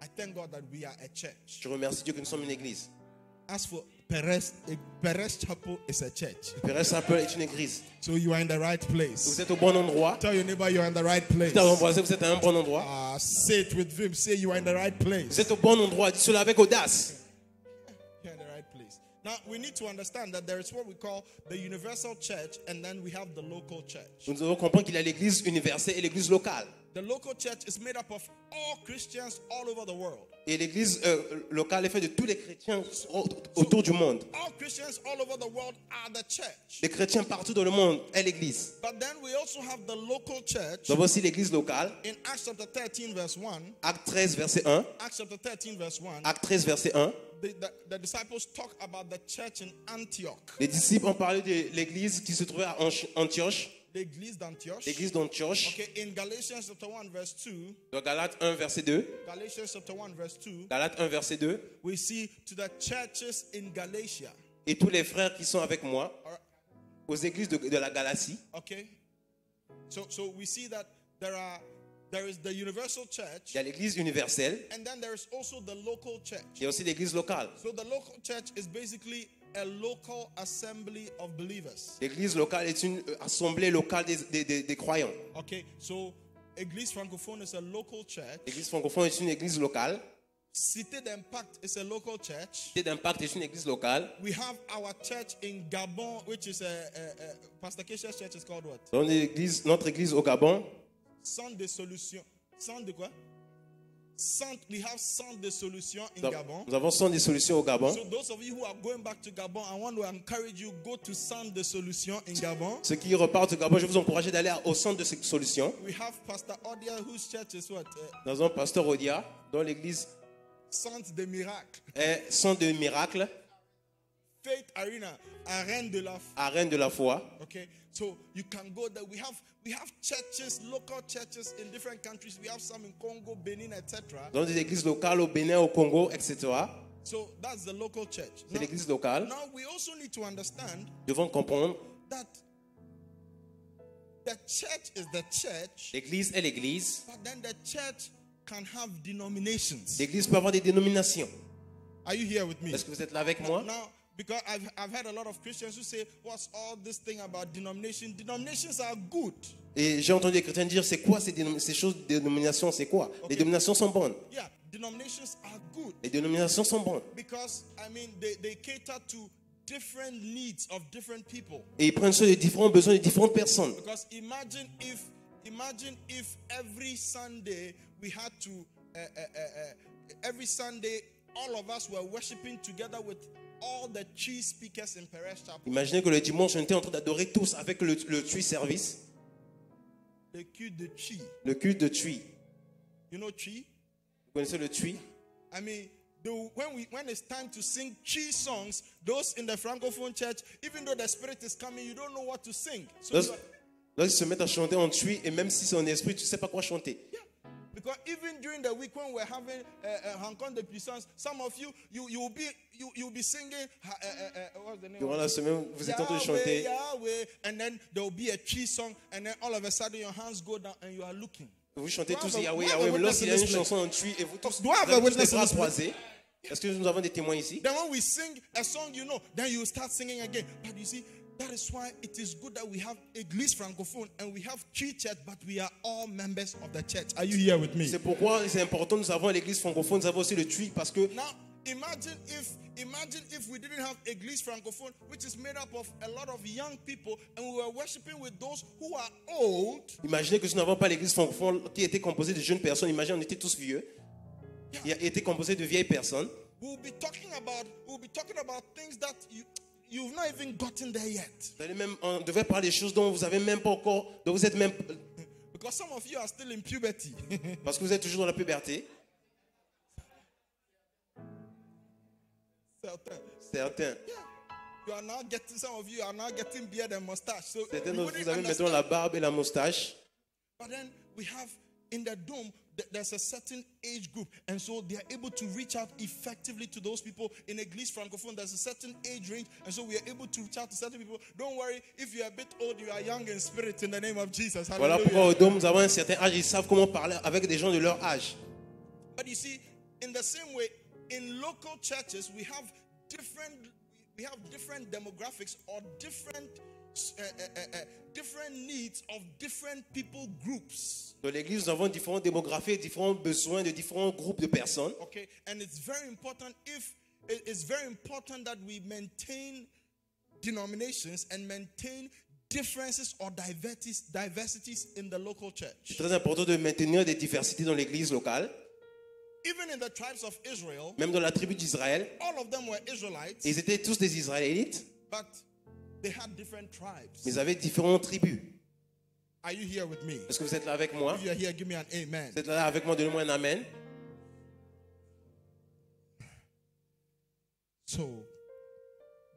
I thank God that we are a church. Je remercie Dieu que nous sommes une église. As for Perez Chapel is a church. Perez Chapel est une église. So you are in the right place. Vous êtes au bon endroit. Tell your neighbor you are in the right place. Dites à votre voisin, vous êtes à un bon endroit. Say it with vim. Say you are in the right place. Vous êtes au bon endroit. Dites cela avec audace. You're in the right place. Now we need to understand that there is what we call the universal church, and then we have the local church. Nous devons comprendre qu'il y a l'église universelle et l'église locale. The local church is made up of all Christians all over the world. Et l'église locale est faite de tous les chrétiens autour du monde. All Christians all over the world are the church. Les chrétiens partout dans le monde est l'église. But then we also have the local church. Nous avons aussi l'église locale. In Acts chapter 13 verse 1. Acte 13 verset 1. Acts chapter 13 verse 1. Acte 13 verset 1. The disciples talk about the church in Antioch. Les disciples ont parlé de l'église qui se trouvait à Antioche. L'église d'Antioche. L'église d'Antioche. Okay, in Galatians chapter 1 verse 2. Dans Galates 1 verset 2. Galatians chapter 1 verse 2. Galates 1 verset 2. We see to the churches in Galatia. Et tous les frères qui sont avec moi aux églises de la Galatie. Okay. So we see that there is the universal church. Il y a l'église universelle. And then there is also the local church. Il y a aussi l'église locale. So the local church is basically a local assembly of believers. L'église locale est une assemblée locale des croyants. Okay, so Église francophone is a local church. L'église francophone est une église locale. Cité d'Impact is a local church. Cité d'Impact est une église locale. We have our church in Gabon, which is Pastor Kesha's church is called what? Notre église au Gabon. Centre de solution. Centre de quoi? We have Centre de Solution in Gabon. Nous avons Centre de Solution au Gabon. So those of you who are going back to Gabon, I want to encourage you, go to Centre de Solution in Gabon. Ceux qui repartent au Gabon, je vous encourage d'aller au Centre de Solution. We have Pastor Odia, whose church is what? Nous avons Pasteur Odia, dont l'église Centre de Miracle. Est Centre de Miracle. Faith Arena, Arène de la foi. Arène de la foi. Okay, so you can go there. We have churches, local churches in different countries. We have some in Congo, Benin, etc. Dans des églises locales au Bénin, au Congo, etc. So that's the local church. C'est l'église locale. Now we also need to understand. Nous devons comprendre that the church is the church. L'église est l'église. But then the church can have denominations. L'église peut avoir des dénominations. Are you here with me? Est-ce que vous êtes là avec moi? Now, because I've heard a lot of Christians who say, what's all this thing about denomination? Denominations are good. Et j'ai entendu des chrétiens dire, c'est quoi ces choses de dénomination, c'est quoi? Okay. Les dénominations sont bonnes. Yeah, denominations are good. Les dénominations sont bonnes. Because, I mean, they cater to different needs of different people. Et ils prennent soin des différents besoins de différentes personnes. Because imagine if every Sunday we had to, every Sunday all of us were worshiping together with all the tree speakers in Perez Chapel. Imaginez que le dimanche, on était en train d'adorer tous avec le tree service. Le culte de tree. Le culte de tree. You know tree? Vous connaissez le tree? I mean, when it's time to sing tree songs, those in the Francophone church, even though the Spirit is coming, you don't know what to sing. So Lorsqu'ils se mettent à chanter en tree, et même si c'est en esprit, tu ne sais pas quoi chanter. Yeah, Because even during the week when we're having rencontre de puissance, some of you'll be singing. What's the name? Durant la semaine, vous êtes en train de chanter. Yahweh, and then there will be a tree song, and then all of a sudden your hands go down and you are looking. Vous chantez tous Yahweh, Yahweh. Mais lorsqu'il y a une chanson en tue et vous tous, Do I have vous a avez tous les witness in bras this place? croisés. Est-ce que nous avons des témoins ici? Then when we sing a song, then you start singing again. But you see, that is why it is good that we have Église francophone and we have three church, but we are all members of the church. Are you here with me? C'est pourquoi c'est important. Nous avons l'église francophone, nous avons aussi le TUI parce que Now, imagine if we didn't have Église francophone, which is made up of a lot of young people, and we were worshiping with those who are old. imaginez que si nous n'avons pas l'église francophone qui était composée de jeunes personnes. Imaginez, on était tous vieux. Il a été composé de vieilles personnes. We'll be talking about things that you've not even gotten there yet. On devait parler des choses dont vous avez même pas encore, dont vous êtes même, Because some of you are still in puberty. parce que vous êtes toujours dans la puberté. Certains. Some of you are now getting beard and mustache. So Certains you d'entre wouldn't vous avez understand. maintenant la barbe et la moustache. But then we have in the dome, there's a certain age group, and so they are able to reach out effectively to those people. In Église francophone, there's a certain age range, and so we are able to reach out to certain people. Don't worry, if you are a bit old, you are young in spirit in the name of Jesus. Voilà Hallelujah. pourquoi au Dôme, nous avons un certain âge. Ils savent comment parler avec des gens de leur âge. But you see, in the same way, in local churches, we have different demographics or different needs of different people groups. Dans l'église, nous avons différentes démographies, différents besoins de différents groupes de personnes. Okay, and it's very important that we maintain denominations and maintain differences or diversities in the local C'est church. très important de maintenir des diversités dans l'église locale. Even in the tribes of Israel, Même dans la tribu d'Israël, all of them were Israelites, ils étaient tous des Israélites, but they had different tribes. mais ils avaient différentes tribus. Are you here with me? Est-ce que vous êtes là avec moi? If you are here, give me an amen. Vous êtes là avec moi? Donnez-moi un amen. So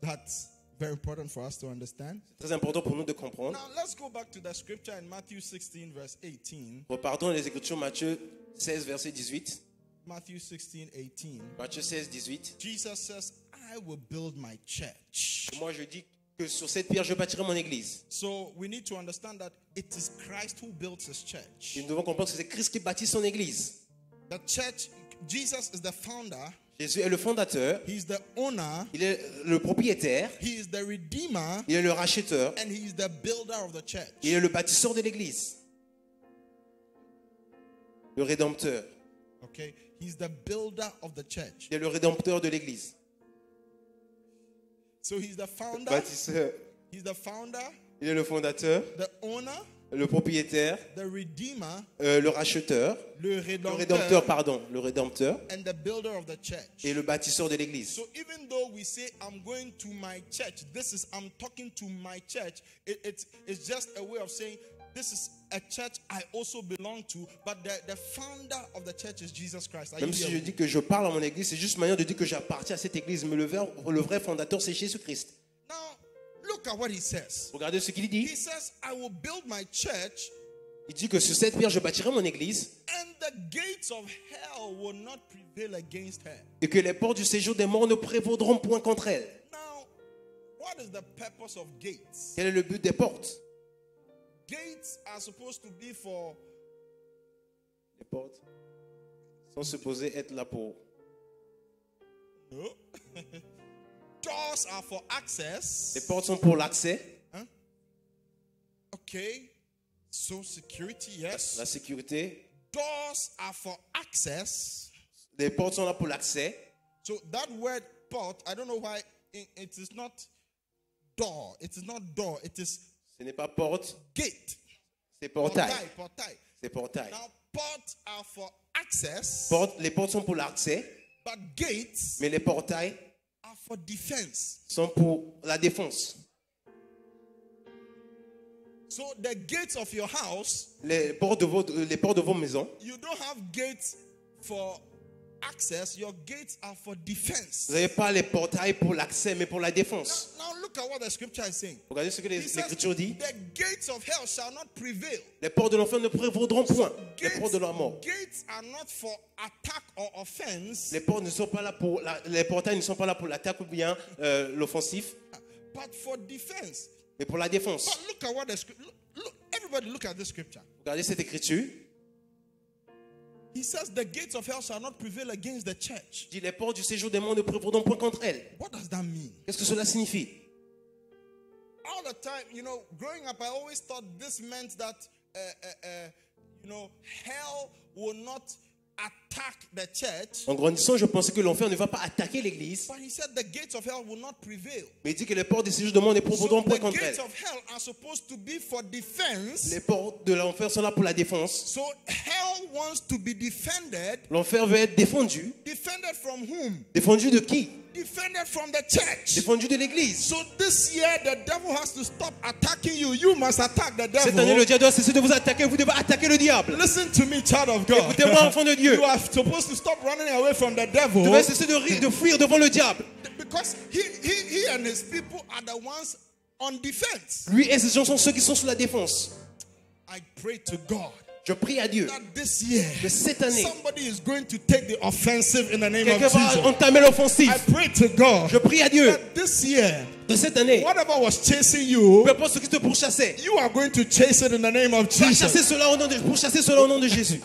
that's very important for us to understand. C'est très important pour nous de comprendre. Now let's go back to the scripture in Matthew 16 verse 18. Repartons les Écritures, Matthieu 16, verset 18. Matthew 16, 18. Matthieu 16, 18. Jesus says, I will build my church. Moi, je dis que sur cette pierre, je bâtirai mon église. So we need to understand that it is Christ who builds his church. Et nous devons comprendre que c'est Christ qui bâtit son église. The church, Jesus is the founder. Jésus est le fondateur. He is the owner. Il est le propriétaire. He is the redeemer. Il est le racheteur. And he is the builder of the church. Il est le bâtisseur de l'église. Le rédempteur. Okay? He's the builder of the church. Il est le rédempteur de l'église. So he's the founder. Bâtisseur. He's the founder, Il est le fondateur, the owner, le propriétaire, the redeemer, le racheteur, le le rédempteur and the builder of the church. et le bâtisseur de l'église. So even though we say I'm going to my church, I'm talking to my church. It's just a way of saying this is a church I also belong to, but the founder of the church is Jesus Christ. Are Même you si here je with dis que je parle à mon église, c'est juste une manière de dire que j'appartiens à cette église, mais le vrai fondateur, c'est Jésus-Christ. me? Now, look at what he says. Regardez ce qu'il He dit. says, I will build my church, Il dit que sur cette pierre, je bâtirai mon église and the gates of hell will not prevail against her. et que les portes du séjour des morts ne prévaudront point contre elle. Now, what is the purpose of gates? Quel est le but des portes? Gates are supposed to be for Les portes sont supposées être là pour... no. Doors are for access. Les portes sont pour l'accès, Okay. So security, yes. la sécurité. Doors are for access. Les portes sont là pour l'accès. So that word port, I don't know why it is not door. It is not door. It is Ce n'est pas porte, gate. c'est portail. Portail. C'est portail. Now ports are for access, Les portes sont pour l'accès, but gates mais les portails are for defense. sont pour la défense. So the gates of your house, Les portes de vos maisons, you don't have gates for access. Your gates are for defense. vous n'avez pas les portails pour l'accès, mais pour la défense. Now look look at what the scripture is saying. Regardez ce que He says, l'Écriture dit. the gates of hell shall not prevail. Les portes de l'enfer ne prévaudront point. Les portes de la mort. Gates are not for attack or offense, Les portes ne sont pas là pour les portails ne sont pas là pour l'attaque ou bien l'offensif, but for defense. mais pour la défense. But look at what the scripture. Look, everybody look at this scripture. Regardez cette écriture. He says the gates of hell shall not prevail against the church. Il dit les portes du séjour des morts ne prévaudront point contre elle. What does that mean? Qu'est-ce que cela signifie? All the time, growing up, I always thought this meant that, hell will not attack the church. En grandissant, je pensais que l'enfer ne va pas attaquer l'église. But he said the gates of hell will not prevail. Mais il dit que les portes du séjour des morts ne So prévaudront point the contre gates elle. of hell are supposed to be for defense. Les portes de l'enfer sont là pour la défense. So hell wants to be defended. L'enfer veut être défendu. Defended from whom? Défendu de qui? Defended from the church. Défendu de l'église. So this year the devil has to stop attacking you. You must attack the devil. Cette année, le diable doit cesser de vous attaquer. Vous devez attaquer le diable. Listen to me, child of God. Écoutez-moi, enfant de Dieu. You are supposed to stop running away from the devil. Vous devez cesser de fuir devant le diable. Because he and his people are the ones on defense. Lui et ses gens sont ceux qui sont sous la défense. I pray to God Je prie à Dieu that this year que cette année, somebody is going to take the offensive in the name of quelqu'un va Jesus. entamer l'offensif. I pray to God Je prie à Dieu that this year, que cette année, whatever was chasing you, peu importe ce qui te pourchassait, you are going to chase it in the name of va chasser Jesus. cela au nom de, pourchasser cela au nom de Jésus.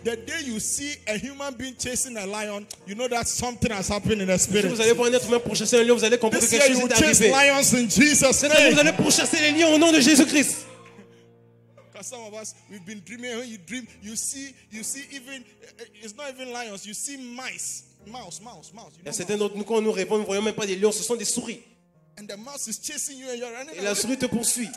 The day you see a human being chasing a lion, you know that something has happened in the Si spirit. vous allez voir un être humain pourchasser un lion, vous allez comprendre que This quelque year chose you est will chase arrivé. lions in Jesus' Cette année, vous name. allez pourchasser les lions au nom de Jésus-Christ. Because some of us, we've been dreaming. When you dream, you see even, it's not even lions, you see mice. Mouse. You Il y know a certains mouse. d'entre nous, quand nous rêvons, nous ne voyons même pas des lions, ce sont des souris. And the mouse is chasing you and you're running Et la away. souris te poursuit.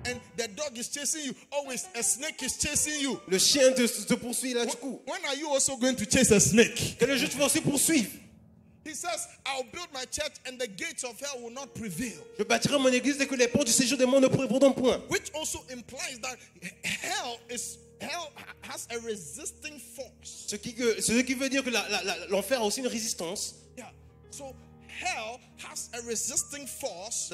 And the dog is chasing you. Always a snake is chasing you. Le chien te poursuit là du coup. When are you also going to chase a snake? Que le jeu tu vas aussi poursuivre. He says, I'll build my church and the gates of hell will not prevail. Je bâtirai mon église dès que les portes du séjour des morts ne prévaudront point. Which also implies that hell has a resisting force. Ce qui veut dire que l'enfer a aussi une résistance. Yeah. So hell has a resisting force.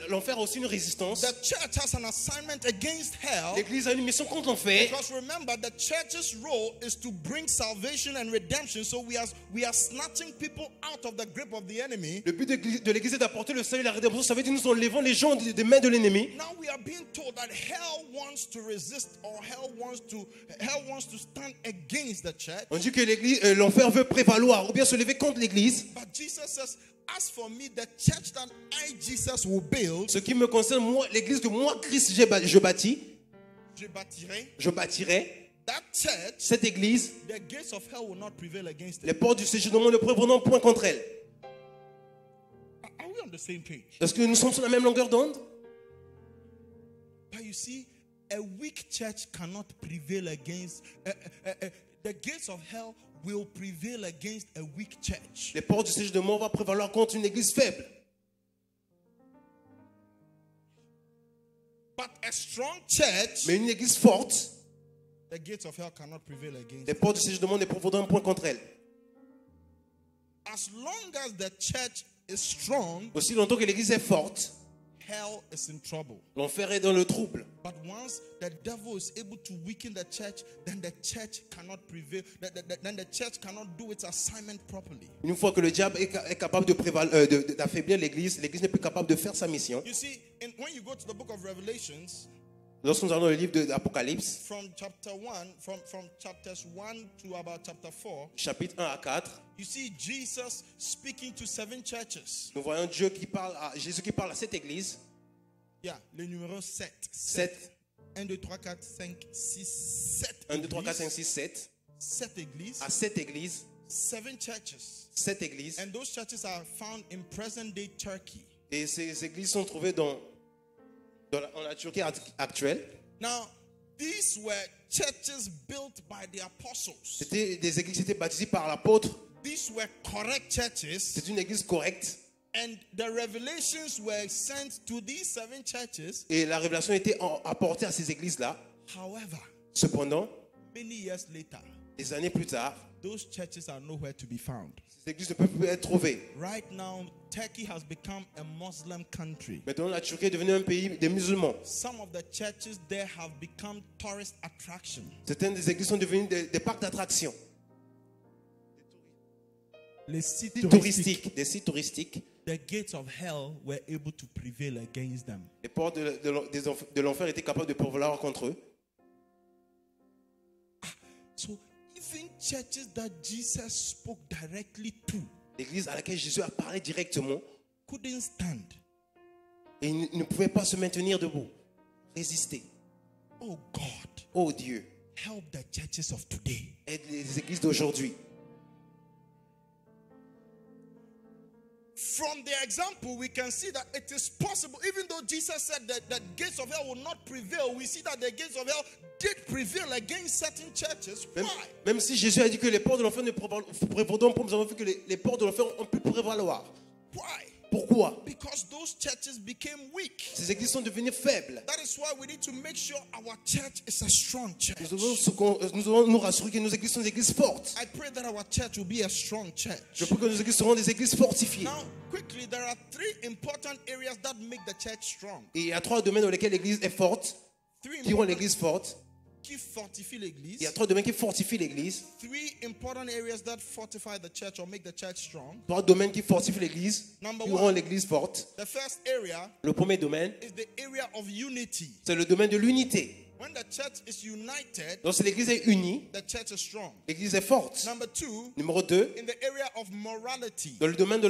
L'enfer a aussi une résistance. The church has an assignment against hell. L'église a une mission contre l'enfer. Because remember, the church's role is to bring salvation and redemption. So we are snatching people out of the grip of the enemy. Le but de l'église est d'apporter le salut et la rédemption. Ça veut dire que nous enlevons les gens des mains de l'ennemi. Now we are being told that hell wants to resist, or hell wants to stand against the church. On dit que l'enfer veut prévaloir ou bien se lever contre l'église. But Jesus says, as for me, the church that I, Jesus, will build, Ce qui me concerne, moi, l'église que moi, Christ, je bâtis, je bâtirai. That church, Cette église, the gates of hell will not prevail against les it. portes du séjour du monde ne prévaudront point contre elle. Are we on the same page? Est-ce que nous sommes sur la même longueur d'onde? But you see, a weak church cannot prevail against. The gates of hell will prevail against a weak church. Les portes du séjour de mort vont prévaloir contre une église faible. But a strong church, Mais une église forte, the gates of hell cannot prevail against. les portes du séjour de mort ne prévaudront point contre elle. As long as the church is strong, Aussi longtemps que l'église est forte, hell is in trouble. l'enfer est dans le trouble. But once the devil is able to weaken the church, then the church cannot prevail. Then the church cannot do its assignment properly. Une fois que le diable est capable d'affaiblir l'église, l'église n'est plus capable de faire sa mission. You see, when you go to the book of Revelations, Lorsque nous allons dans le livre d'Apocalypse, from chapter 1, from chapters 1 to about chapter 4, chapitre 1 à 4, you see Jesus speaking to 7 churches. nous voyons Jésus qui parle à cette église. Yeah, le numéro 7. 7, 1, 2, 3, 4, 5, 6, 7. 1, 2, 3, 4, 5, 6, 7. 7 églises. À cette église, 7 churches. 7 églises. And those churches are found in present day Turkey. Et ces églises sont trouvées en la Turquie actuelle. Now, these were churches built by the apostles. C'était des églises qui étaient baptisées par l'apôtre. These were correct churches. C'est une église correcte. And the revelations were sent to these 7 churches. Et la révélation était apportée à ces églises-là. However, Cependant, many years later, des années plus tard, those churches are nowhere to be found. ces églises ne peuvent plus être trouvées. Right now, Turkey has become a Muslim country. Maintenant, la Turquie est devenue un pays des musulmans. Some of the churches there have become tourist attractions. Certaines des églises sont devenues des parcs d'attractions. Les sites Des sites touristiques. The gates of hell were able to prevail against them. Les portes de l'enfer étaient capables de prévaloir contre eux. So even churches that Jesus spoke directly to L'église à laquelle Jésus a parlé directement, couldn't stand. et ils ne pouvaient pas se maintenir debout, résister. Oh God, Oh Dieu, help the churches of today. aide les églises d'aujourd'hui. From the example, we can see that it is possible. Even though Jesus said that gates of hell will not prevail, we see that the gates of hell did prevail against certain churches. Why? Même si Jésus a dit que les portes de l'enfer ne prévaudront pas, nous avons vu que les portes de l'enfer ont pu prévaloir. Why? Pourquoi? Because those churches became weak. Ces églises sont devenues faibles. That is why we need to make sure our church is a strong church. Nous devons nous rassurer que nos églises sont des églises fortes. I pray that our church will be a strong church. Je prie que nos églises seront des églises fortifiées. Now, quickly, there are three important areas that make the church strong. Et il y a trois domaines dans lesquels l'église est forte, qui rend l'église forte. Qui fortifient l'église. Il y a trois domaines qui fortifient l'église. Three important areas that fortify the church or make the church strong. Trois domaines qui fortifient l'église, Number qui one. rendent l'église forte. The first area Le premier domaine, is the area of unity. c'est le domaine de l'unité. When the church is united, Lorsque l'église est unie, the church is strong. l'église est forte. Number two, Numéro 2, in the area of morality. dans le domaine de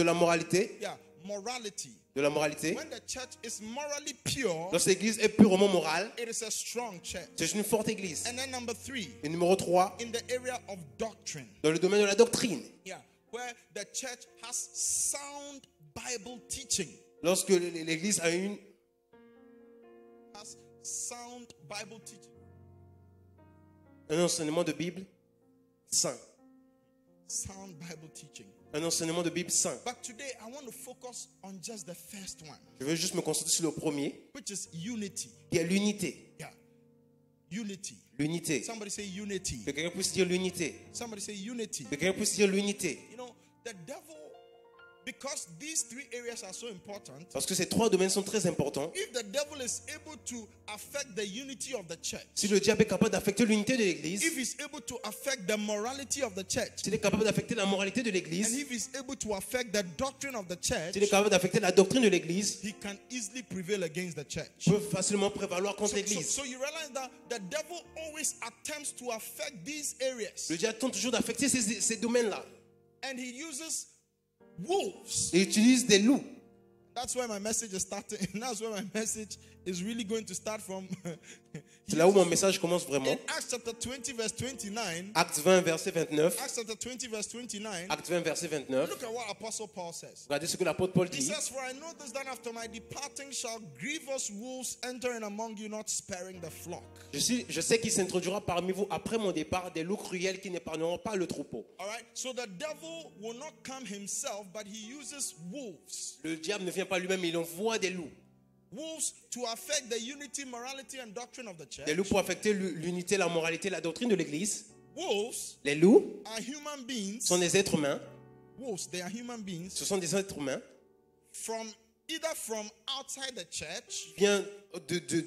la moralité. Yeah, morality. De la moralité. When the church is morally pure, Lorsque l'église est purement morale, it is a strong church. c'est une forte église. And then number three, Et numéro 3, in the area of doctrine. dans le domaine de la doctrine. Yeah, where the church has sound Bible teaching. Lorsque l'église a Has sound Bible teaching. un enseignement de Bible saint. Sound Bible teaching. Un enseignement de Bible saint. But today I want to focus on just the first one, Je veux juste me concentrer sur le premier, which is unity. qui est l'unité. Yeah. Unity. L'unité. Somebody say unity. Que quelqu'un puisse dire l'unité. Somebody say unity. Que quelqu'un puisse dire l'unité. You know, the devil, because these three areas are so important, Parce que ces trois domaines sont très importants. if the devil is able to affect the unity of the church, Si le diable est capable d'affecter l'unité de l'église, if he's able to affect the morality of the church, s'il est capable d'affecter la moralité de and l'église, if he's able to affect the doctrine of the church, s'il est capable d'affecter la doctrine de l'église, he can easily prevail against the church. il peut facilement prévaloir contre So l'église. you realize that the devil always attempts to affect these areas, Le diable tente toujours d'affecter ces domaines-là. and he uses wolves. Et il utilise des loups. That's where my message is starting. That's where my message is really going to start from. C'est là où mon message commence vraiment. In Acts chapter 20 verse 29, Acte 20, verset 29. Acts chapter 20 verse 29, Acte 20, verset 29. look at what Apostle Paul says. Regardez ce que l'apôtre Paul He dit. says, "For I know this, that after my departing shall grievous wolves enter in among you, not sparing the flock." Je sais qu'il s'introduira parmi vous après mon départ des loups cruels qui n'épargneront pas le troupeau. All right. So the devil will not come himself, but he uses wolves. Le diable ne vient pas lui-même, il envoie des loups. Wolves to affect the unity, morality, and doctrine of the church. Des loups pour affecter l'unité, la moralité, la doctrine de l'église. Wolves Les loups are human beings. sont des êtres humains. Wolves, they are human beings Ce sont des êtres humains either from outside the church qui viennent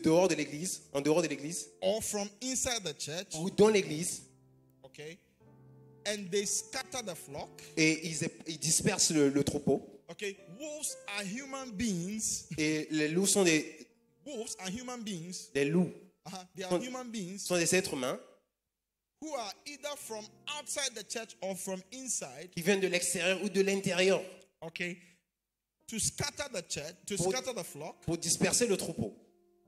dehors de l'église, en dehors de l'église, or from inside the church. ou dans l'église, Okay. And they scatter the flock. et ils dispersent le troupeau. Okay. Wolves are human beings. Et les loups sont des Wolves are human beings. loups, They are human beings sont des êtres humains who are either from outside the church or from inside. qui viennent de l'extérieur ou de l'intérieur Okay. To scatter the church, to scatter the flock, pour disperser le troupeau,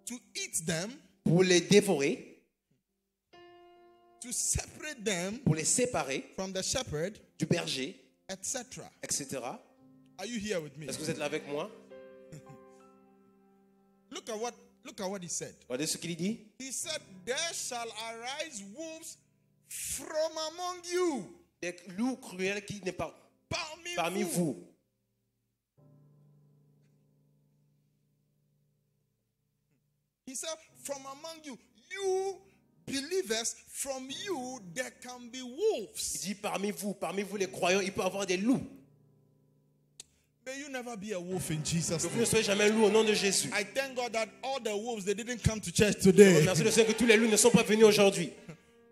to eat them, pour les dévorer, to separate them pour les séparer from the shepherd, du berger, etc. etc. Are you here with me? Est-ce que vous êtes là avec moi? Look at what he said. Regardez ce qu'il dit. He said, "There shall arise wolves from among you." Des loups cruels qui n'est pas parmi vous. vous. He said, "From among you, you believers, from you there can be Il wolves." dit parmi vous les croyants, il peut y avoir des loups. May you never be a wolf in Jesus' Que vous name. ne soyez jamais un loup au nom de Jésus. I thank God that all the wolves, they didn't come to church Je today. remercie le Seigneur que tous les loups ne sont pas venus aujourd'hui.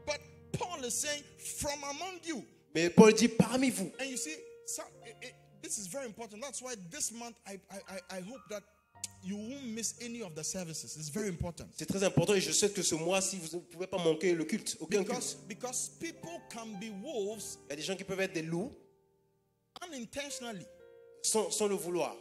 But Paul is saying, from among you. Mais Paul dit parmi vous. And you see, this is very important. That's why this month I hope that you won't miss any of the services. It's very important. C'est très important et je souhaite que ce mois-ci, vous ne pouvez pas manquer le culte. Aucun culte. Because people can be wolves Il y a des gens qui peuvent être des loups unintentionally. sans le vouloir.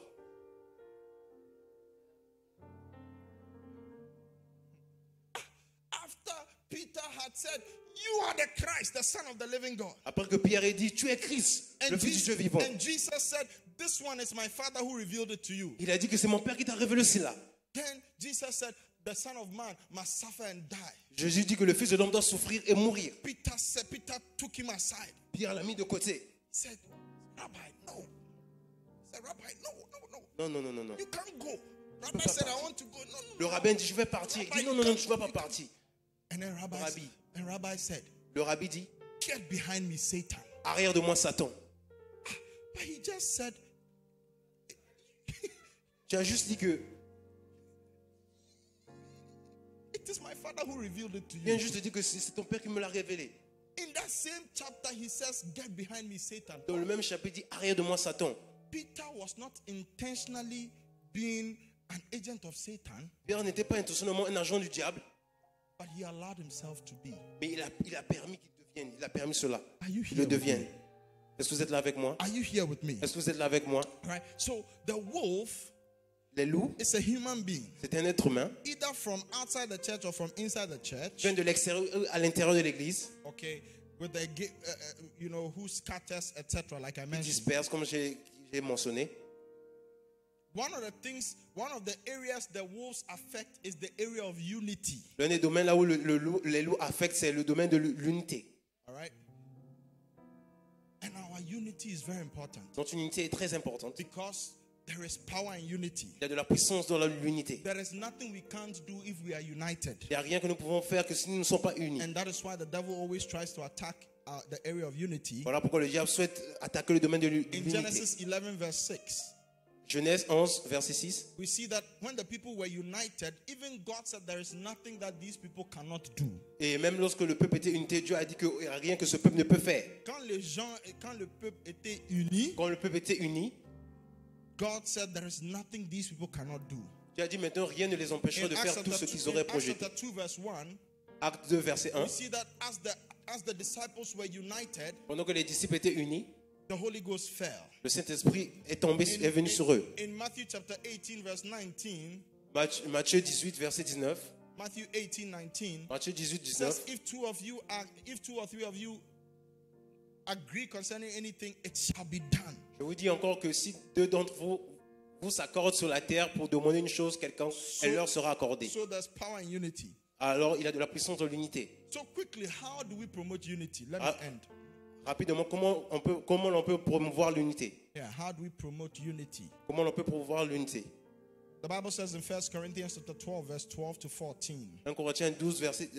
After Peter had said, you are the Christ, the Son of the living God. Après que Pierre ait dit, tu es Christ, le Fils du Dieu vivant. And Jesus said, this one is my Father who revealed it to you. Il a dit que c'est mon Père qui t'a révélé cela. Then Jesus said, the Son of Man must suffer and die. Jésus dit que le Fils de l'homme doit souffrir et mourir. Peter took him aside. Pierre l'a mis de côté. He said, Rabbi, no. He said, Rabbi, no. Non. You can't go. Rabbi said, I want to go. No. Le rabbin dit, je vais partir. Il dit, non, tu ne vas pas partir. And then Rabbi said, Le rabbi dit, get behind me, Satan. arrière de moi, Satan. But he just said, Tu as juste dit que, it is my Father who revealed it to il vient you. juste de dire que c'est ton Père qui me l'a révélé. In that same chapter, he says, get behind me, Satan. Dans le même chapitre, il dit, arrière de moi, Satan. Peter was not intentionally being an agent of Satan, Pierre n'était pas intentionnellement un agent du diable, but he allowed himself to be. mais il a permis qu'il devienne. Il a permis cela. Are you Qu'il here le with devienne. me? Est-ce que vous êtes là avec moi? Are you here with me? Est-ce que vous êtes là avec moi? Right. So the wolf Les loups, is a human being, c'est un être humain. either from outside the church or from inside the church. Il vient de l'extérieur à l'intérieur de l'église. Okay, with the who scatters, etc. Like I Il mentioned. disperse, comme j'ai mentionné. One of the areas the wolves affect is the area of unity. L'un des domaines là où les loups affectent, c'est le domaine de l'unité. All right. And our unity is very important Notre unité est très importante. because there is power in unity. Il y a de la puissance dans l'unité. There is nothing we can't do if we are united. Il n'y a rien que nous pouvons faire que si nous ne sommes pas unis. And that is why the devil always tries to attack the area of unity. Voilà pourquoi le diable souhaite attaquer le domaine de In l'unité. Genesis 11 verse 6, Genèse 11, verset 6. we see that when the people were united, even God said there is nothing that these people cannot do. Et même lorsque le peuple était unité, Dieu a dit qu'il n'y a rien que ce peuple ne peut faire. Quand le peuple était uni, Quand le peuple était uni, God said there is nothing these people cannot do. Dieu a dit maintenant rien ne les empêchera de faire tout ce qu'ils auraient projeté. Acts chapter 2 verse 1, Acte 2, verset 1. we see that as the disciples were united, Pendant que les disciples étaient unis, the Holy Ghost fell. le Saint-Esprit est venu sur eux. In Matthew chapter 18 verse 19, Matthieu 18, verset 19. Matthew 18, 19, Matthieu 18, it says, 19. if two or three of you agree concerning anything, it shall be done. Je vous dis encore que si deux d'entre vous s'accordent sur la terre pour demander une chose, elle leur sera accordée. So there's power in unity. Alors il y a de la puissance dans l'unité. So quickly, how do we promote unity? Let Ah. me end. Rapidement, comment on peut promouvoir l'unité? Yeah, how do we promote unity? Comment on peut promouvoir l'unité? The Bible says in 1 Corinthians chapter 12, verse 12 to 14. 1 Corinthiens 12, verset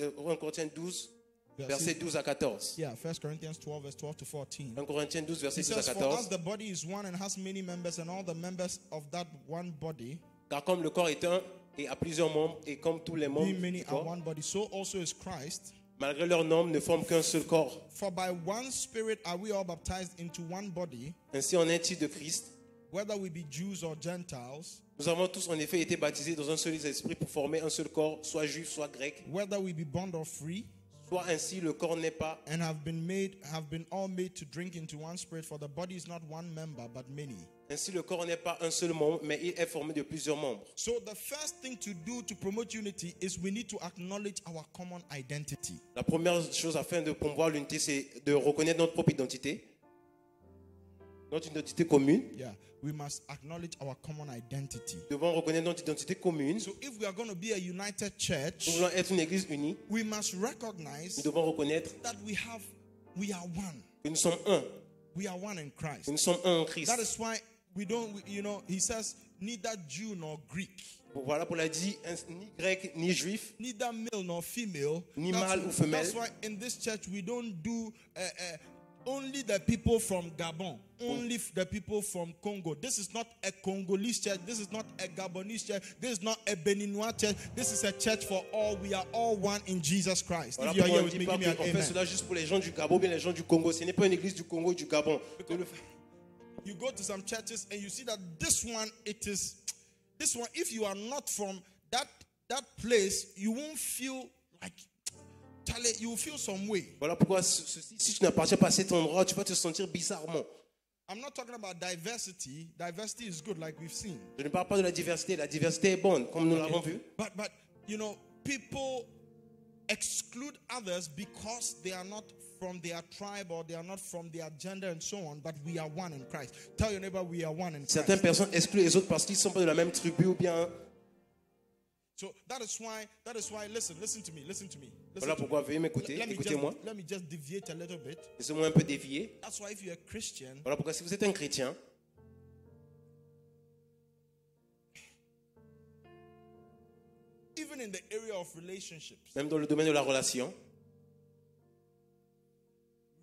12 à 14. Yeah, 1 Corinthians 12, verse 12 to 14. 1 Corinthiens 12, verset It 12 à says, for as 14. the body is one and has many members, and all the members of that one body, Car comme le corps est un et a plusieurs membres, et comme tous les membres being many du are corps, one body, so also is Christ. malgré leur nombre, ne forment qu'un seul corps. For by one Spirit are we all baptized into one body, Ainsi, en un titre de Christ, whether we be Jews or Gentiles, nous avons tous en effet été baptisés dans un seul esprit pour former un seul corps, soit juif, soit grec. whether we be bond or free, Soit ainsi, le corps n'est pas, and have been all made to drink into one Spirit. For the body is not one member, but many. ainsi le corps n'est pas un seul membre, mais il est formé de plusieurs membres. So the first thing to do to promote unity is we need to acknowledge our common identity. La première chose afin de promouvoir l'unité, c'est de reconnaître notre propre identité, notre identité commune. Yeah, we must acknowledge our common identity. Nous devons reconnaître notre identité commune. So if we are going to be a united church, Nous voulons être une église unie. we must recognize Nous devons reconnaître that we are one. que nous sommes un. We are one in Christ. Que nous sommes un en Christ. That is why he says, neither Jew nor Greek, Voilà pour la dit, ni grec ni juif, neither male nor female. Ni mâle ou femelle. That's why in this church we don't do only the people from Gabon, only the people from Congo. This is not a Congolese church. This is not a Gabonese church. This is not a Beninois church. This is a church for all. We are all one in Jesus Christ. Voilà If you are pourquoi here on with dit me, pas give me an qu'on fait amen. cela juste pour les gens du Gabon, bien les gens du Congo. Ce n'est pas une église du Congo et du Gabon. You go to some churches and you see that this one, if you are not from that place, you won't feel like, Charlie, you will feel some way. Voilà pourquoi si tu n'appartiens pas à cet endroit, tu vas te sentir bizarrement. I'm not talking about diversity. Diversity is good, like we've seen. Je ne parle pas de la diversité. La diversité est bonne, comme nous l'avons vu. But you know, people exclude others because they are not from their tribe or they are not from their gender and so on. But we are one in Christ. Tell your neighbor we are one in Certaines Christ. personnes excluent les autres parce qu'ils ne sont pas de la même tribu ou bien. So that is why. Listen to me. Voilà pourquoi veuillez m'écouter. Écoutez-moi. Let me just deviate a little bit. Laissez-moi un peu dévier. That's why if you're a Christian, Voilà pourquoi si vous êtes un chrétien, even in the area of relationships, même dans le domaine de la relation,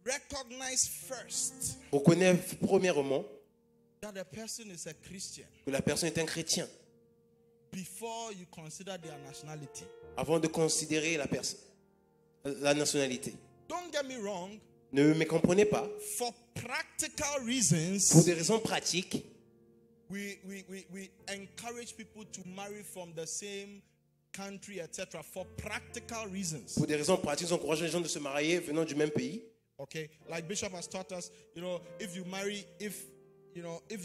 recognize first reconnaît premièrement that a person is a Christian que la personne est un chrétien before you consider their nationality. avant de considérer la nationalité. Don't get me wrong. Ne me comprenez pas. For practical Pour reasons, des raisons pratiques, we encourage people to marry from the same country, etc. For practical reasons. pour des raisons pratiques, nous encourageons les gens de se marier venant du même pays. Okay, like Bishop has taught us, if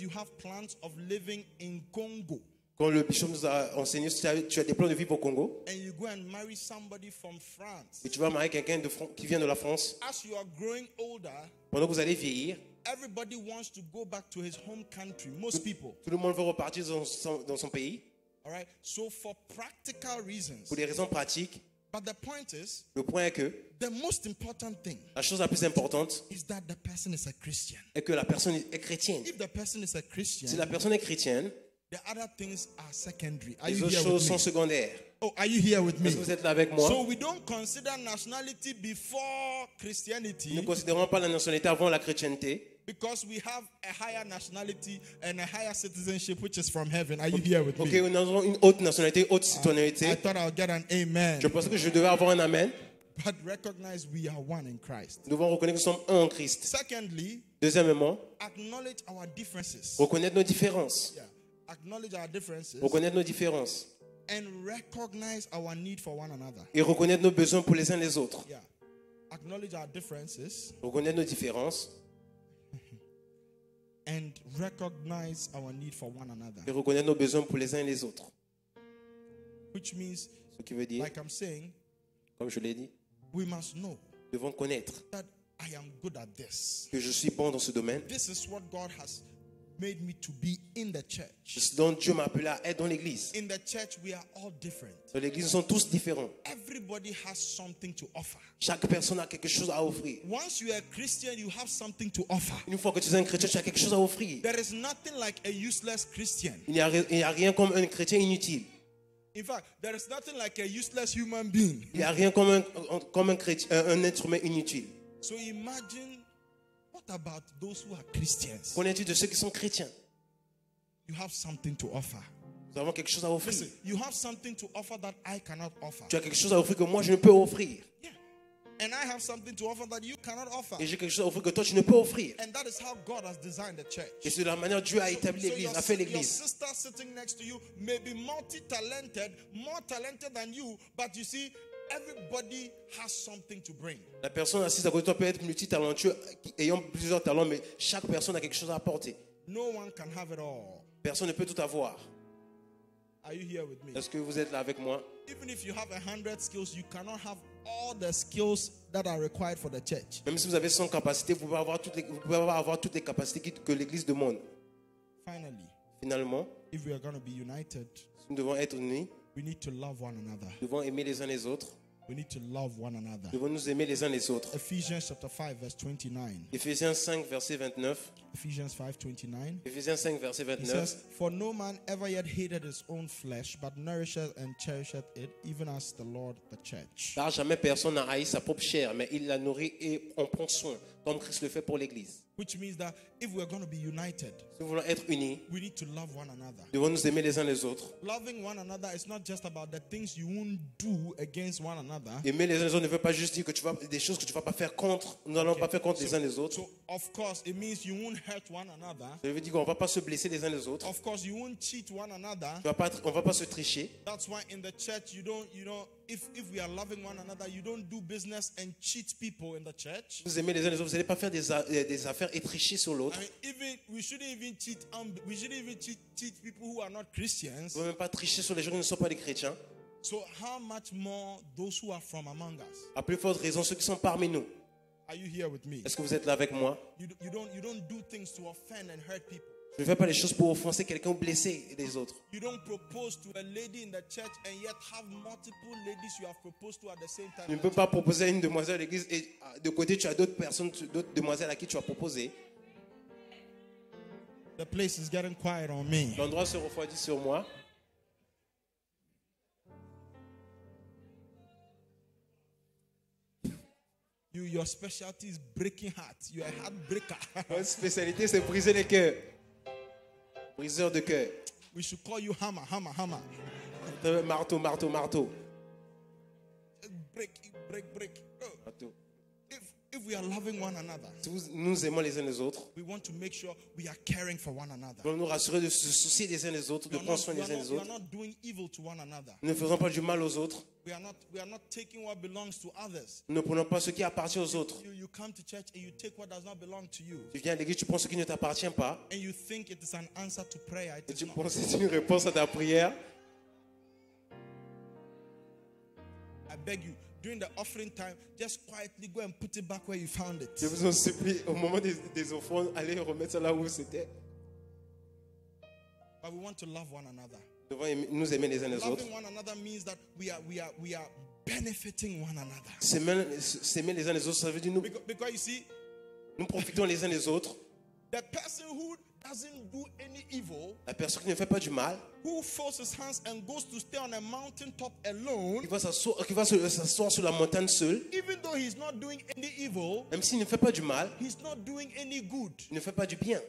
you have plans of living in Congo Quand le bishop nous a enseigné, si tu as des plans de vivre au Congo and you go and marry somebody from France, et tu vas marier quelqu'un qui vient de la France, as you are growing older, pendant que vous allez vieillir, everybody wants to go back to his home country. Most people, tout le monde veut repartir dans son pays all right. So for practical reasons, pour des raisons pratiques. but the point is, Le point est que the most important thing la chose la plus importante is that the person is a Christian. est que la personne est chrétienne. If the person is a Christian, Si la personne est chrétienne, the other things are secondary. Are les you autres here choses with sont me? secondaires. Oh, are you here with me? Est-ce que vous êtes là avec moi? So we don't consider nationality before Christianity Nous ne considérons pas la nationalité avant la chrétienté because we have a higher nationality and a higher citizenship which is from heaven. Are you here with Ok, me? nous avons une haute nationalité, haute citoyenneté. I thought I'll get an amen. Je pensais que je devais avoir un amen. But recognize we are one in Christ. Nous devons reconnaître que nous sommes un en Christ. Secondly, Deuxièmement, acknowledge our differences. reconnaître nos différences. Yeah. Acknowledge our differences Reconnaître nos différences. and recognize our need for one another. Et reconnaître nos besoins pour les uns les autres. Yeah. Acknowledge our differences Reconnaître nos différences and recognize our need for one another. et reconnaître nos besoins pour les uns et les autres. Which means, Ce qui veut dire, like I'm saying, comme je l'ai dit, we must know nous devons connaître that I am good at this. que je suis bon dans ce domaine. This is what God has made me to be in the church. Ce dont Dieu m'a appelé à être dans l'église. In the church, we are all different. Dans l'église, nous sommes tous différents. Everybody has something to offer. Chaque personne a quelque chose à offrir. Once you are a Christian, you have something to offer. Une fois que tu es un chrétien, tu as quelque chose à offrir. There is nothing like a useless Christian. Il n'y a rien comme un chrétien inutile. In fact, there is nothing like a useless human being. Il n'y a rien comme un être humain inutile. So imagine, what about those who are Christians? Qu'en est-il de ceux qui sont chrétiens? You have something to offer. Nous avons quelque chose à offrir. Listen, you have something to offer that I cannot offer. Tu as quelque chose à offrir que moi je ne peux offrir. Yeah. And I have something to offer that you cannot offer. Et j'ai quelque chose à offrir que toi tu ne peux offrir. And that is how God has designed the church. Et c'est de la manière dont Dieu a établi l'église, a fait your l'église. sister sitting next to you may be multi-talented, more talented than you, but you see, everybody has something to bring. La personne assise à côté de toi peut être multitalentueux, ayant plusieurs talents, mais chaque personne a quelque chose à apporter. No one can have it all. Personne ne peut tout avoir. Are you here with me? Est-ce que vous êtes là avec moi? Even if you have 100 skills, you cannot have all the skills that are required for the church. Même si vous avez 100 capacités, vous pouvez avoir toutes les capacités que l'église demande. Finally, Finalement, if we are going to be united, nous devons être unis, we need to love one another. nous devons aimer les uns les autres. We need to love one another. Nous devons nous aimer les uns les autres. Ephesians chapter 5 verse 29. Éphésiens 5, verset 29. Ephesians 5:29. Éphésiens 5, verset It 29. says, "For no man ever yet hated his own flesh, but nourisheth and cherisheth it, even as the Lord the church." Car jamais personne n'a haï sa propre chair, mais il la nourrit et en prend soin, comme Christ le fait pour l'Église. Which means that if we're going to be united, Si nous voulons être unis, we need to love one another. nous devons nous aimer les uns les autres. Loving one another is not just about the things you won't do against one another. Aimer les uns les autres ne veut pas juste dire que tu vas des choses que tu vas pas faire contre. Nous n'allons pas faire contre les uns les autres. So of course it means you won't hurt one another. Ça veut dire qu'on va pas se blesser les uns les autres. Of course you won't cheat one another. On va pas se tricher. That's why in the church you don't if we are loving one another, you don't do business and cheat people in the church. Vous aimez les uns les autres, vous n'allez pas faire des affaires et tricher sur l'autre. I mean, we shouldn't even cheat people who are not Christians. Vous ne pouvez même pas tricher sur les gens qui ne sont pas des chrétiens. So how much more those who are from among us? À plus forte raison, ceux qui sont parmi nous. Are you here with me? Est-ce que vous êtes là avec moi? You don't do things to offend and hurt people. Je ne fais pas les choses pour offenser quelqu'un ou blesser les autres. You don't propose to a lady in the church and yet have multiple ladies you have proposed to at the same time. Tu ne peux pas proposer à une demoiselle à l'église et de côté tu as d'autres personnes, d'autres demoiselles à qui tu as proposé. The place is getting quiet on me. L'endroit se refroidit sur moi. Your specialty is breaking hearts. You're a heartbreaker. Votre spécialité c'est briser les cœurs. Briseur de cœur. We should call you hammer. Marteau, marteau, marteau. Break. Oh. Marteau. If we are loving one another, Si nous aimons les uns les autres, we want to make sure we are caring for one another. nous devons nous rassurer de se soucier des uns les autres, de prendre soin des uns les We are autres. not doing evil to one another. Nous ne faisons pas du mal aux autres. We are not taking what belongs to others. Nous ne prenons pas ce qui appartient aux autres. You come to church and you take what does not belong to you. Tu viens à l'église, tu prends ce qui ne t'appartient pas. And you think it is an answer to prayer. It Et is tu not. penses que c'est une réponse à ta prière. I beg you, during the offering time, just quietly go and put it back where you found it. Je vous en supplie, au moment des offrandes, allez remettre ça là où c'était. But we want to love one another. Nous devons nous aimer les uns les autres. Loving one another means that we are benefiting one another. S'aimer les uns les autres, ça veut dire Because you see, nous profitons les uns les autres. the person who doesn't do any evil, La personne qui ne fait pas du mal, who folds his hands and goes to stay on a mountain top alone, qui va s'asseoir sur la montagne seul, even though he's not doing any evil, même s'il ne fait pas du mal, he's not doing any good. il ne fait pas du bien.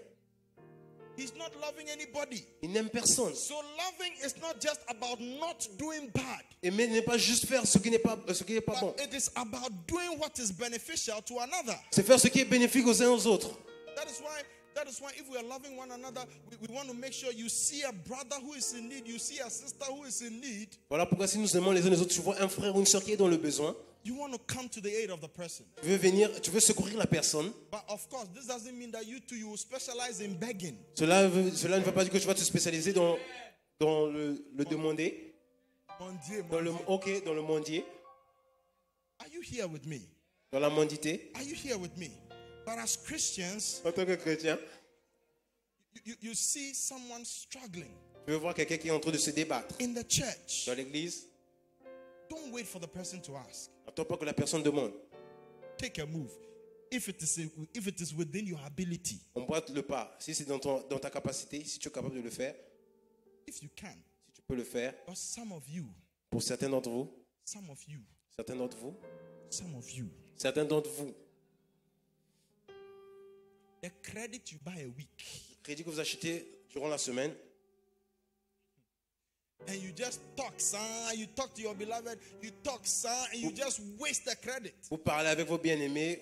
He's not loving anybody. Il n'aime personne. So loving is not just about not doing bad, Aimer n'est pas juste faire ce qui n'est pas bon. but it is about doing what is beneficial to another. C'est faire ce qui est bénéfique aux uns aux autres. That is why if we are loving one another, we want to make sure you see a brother who is in need, you see a sister who is in need. Voilà pourquoi si nous aimons les uns les autres, tu vois un frère ou une soeur qui est dans le besoin, You want to come to the aid of the person. tu veux secourir la personne. But of course, this doesn't mean that you too, you specialize in begging. Cela ne veut pas dire que tu vas te spécialiser dans le demander, dans le mendier, Are you here with me? dans la mendité. Are you here with me? But as Christians, En tant que chrétien, you see someone struggling tu veux voir quelqu'un qui est en train de se débattre in the church. dans l'église. Don't wait for the person to ask. Attends pas que la personne demande. Take a move. If it is within your ability, Emboîte le pas. Si c'est dans ta capacité, si tu es capable de le faire, if you can. si tu peux le faire. But some of you, Pour certains d'entre vous, some of you, certains d'entre vous, some of you, certains d'entre vous, the credit you buy a week, le crédit que vous achetez durant la semaine, and you just talk, son, you talk to your beloved, you talk, son, and you just waste the credit. vous parlez avec vos bien-aimés,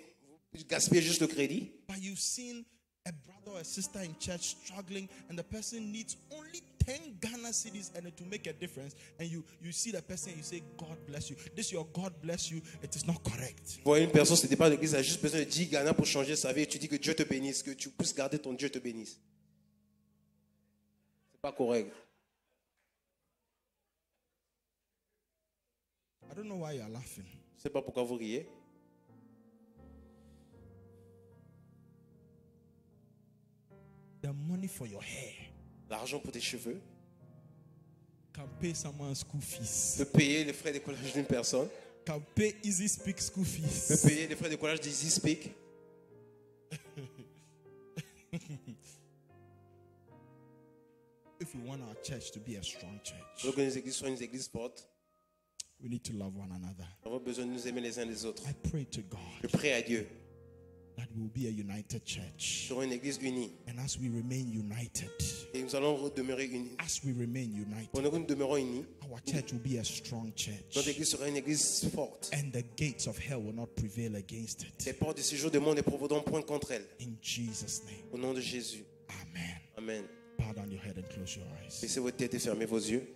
vous gaspillez juste le crédit. But you've seen a brother or a sister in church struggling, and the person needs only 10 Ghana cedis and it will make a difference. And you see the person and you say, God bless you. This your God bless you, it is not correct. Vous voyez une personne se débat de l'église, elle a juste besoin de 10 Ghana pour changer sa vie et tu dis que Dieu te bénisse, que tu puisses garder ton Dieu te bénisse. C'est pas correct. I don't know why you are laughing. Je ne sais pas pourquoi vous riez. The money for your hair L'argent pour tes cheveux, can pay someone's school fees. peut payer les frais d'écolage d'une personne. can pay Easy Speak school peut fees. payer les frais de collage d'Easy Speak. If we want our church to be a strong church, Pour que nos églises soient une église forte, we need to love one another. nous avons besoin de nous aimer les uns les autres. I pray to Je God prie à Dieu. that we will be a united church. Nous serons une église unie. And as we remain united, Et nous allons demeurer unis. as we remain united, Pendant que nous demeurons unis, our church will be a strong notre church. église sera une église forte. And the gates of hell will not prevail against Les it. portes du séjour du monde ne provoqueront point contre elle. In Jesus' name, Au nom de Jésus. amen. Amen. Bow down your head and close your eyes. Baissez votre tête et fermez vos yeux.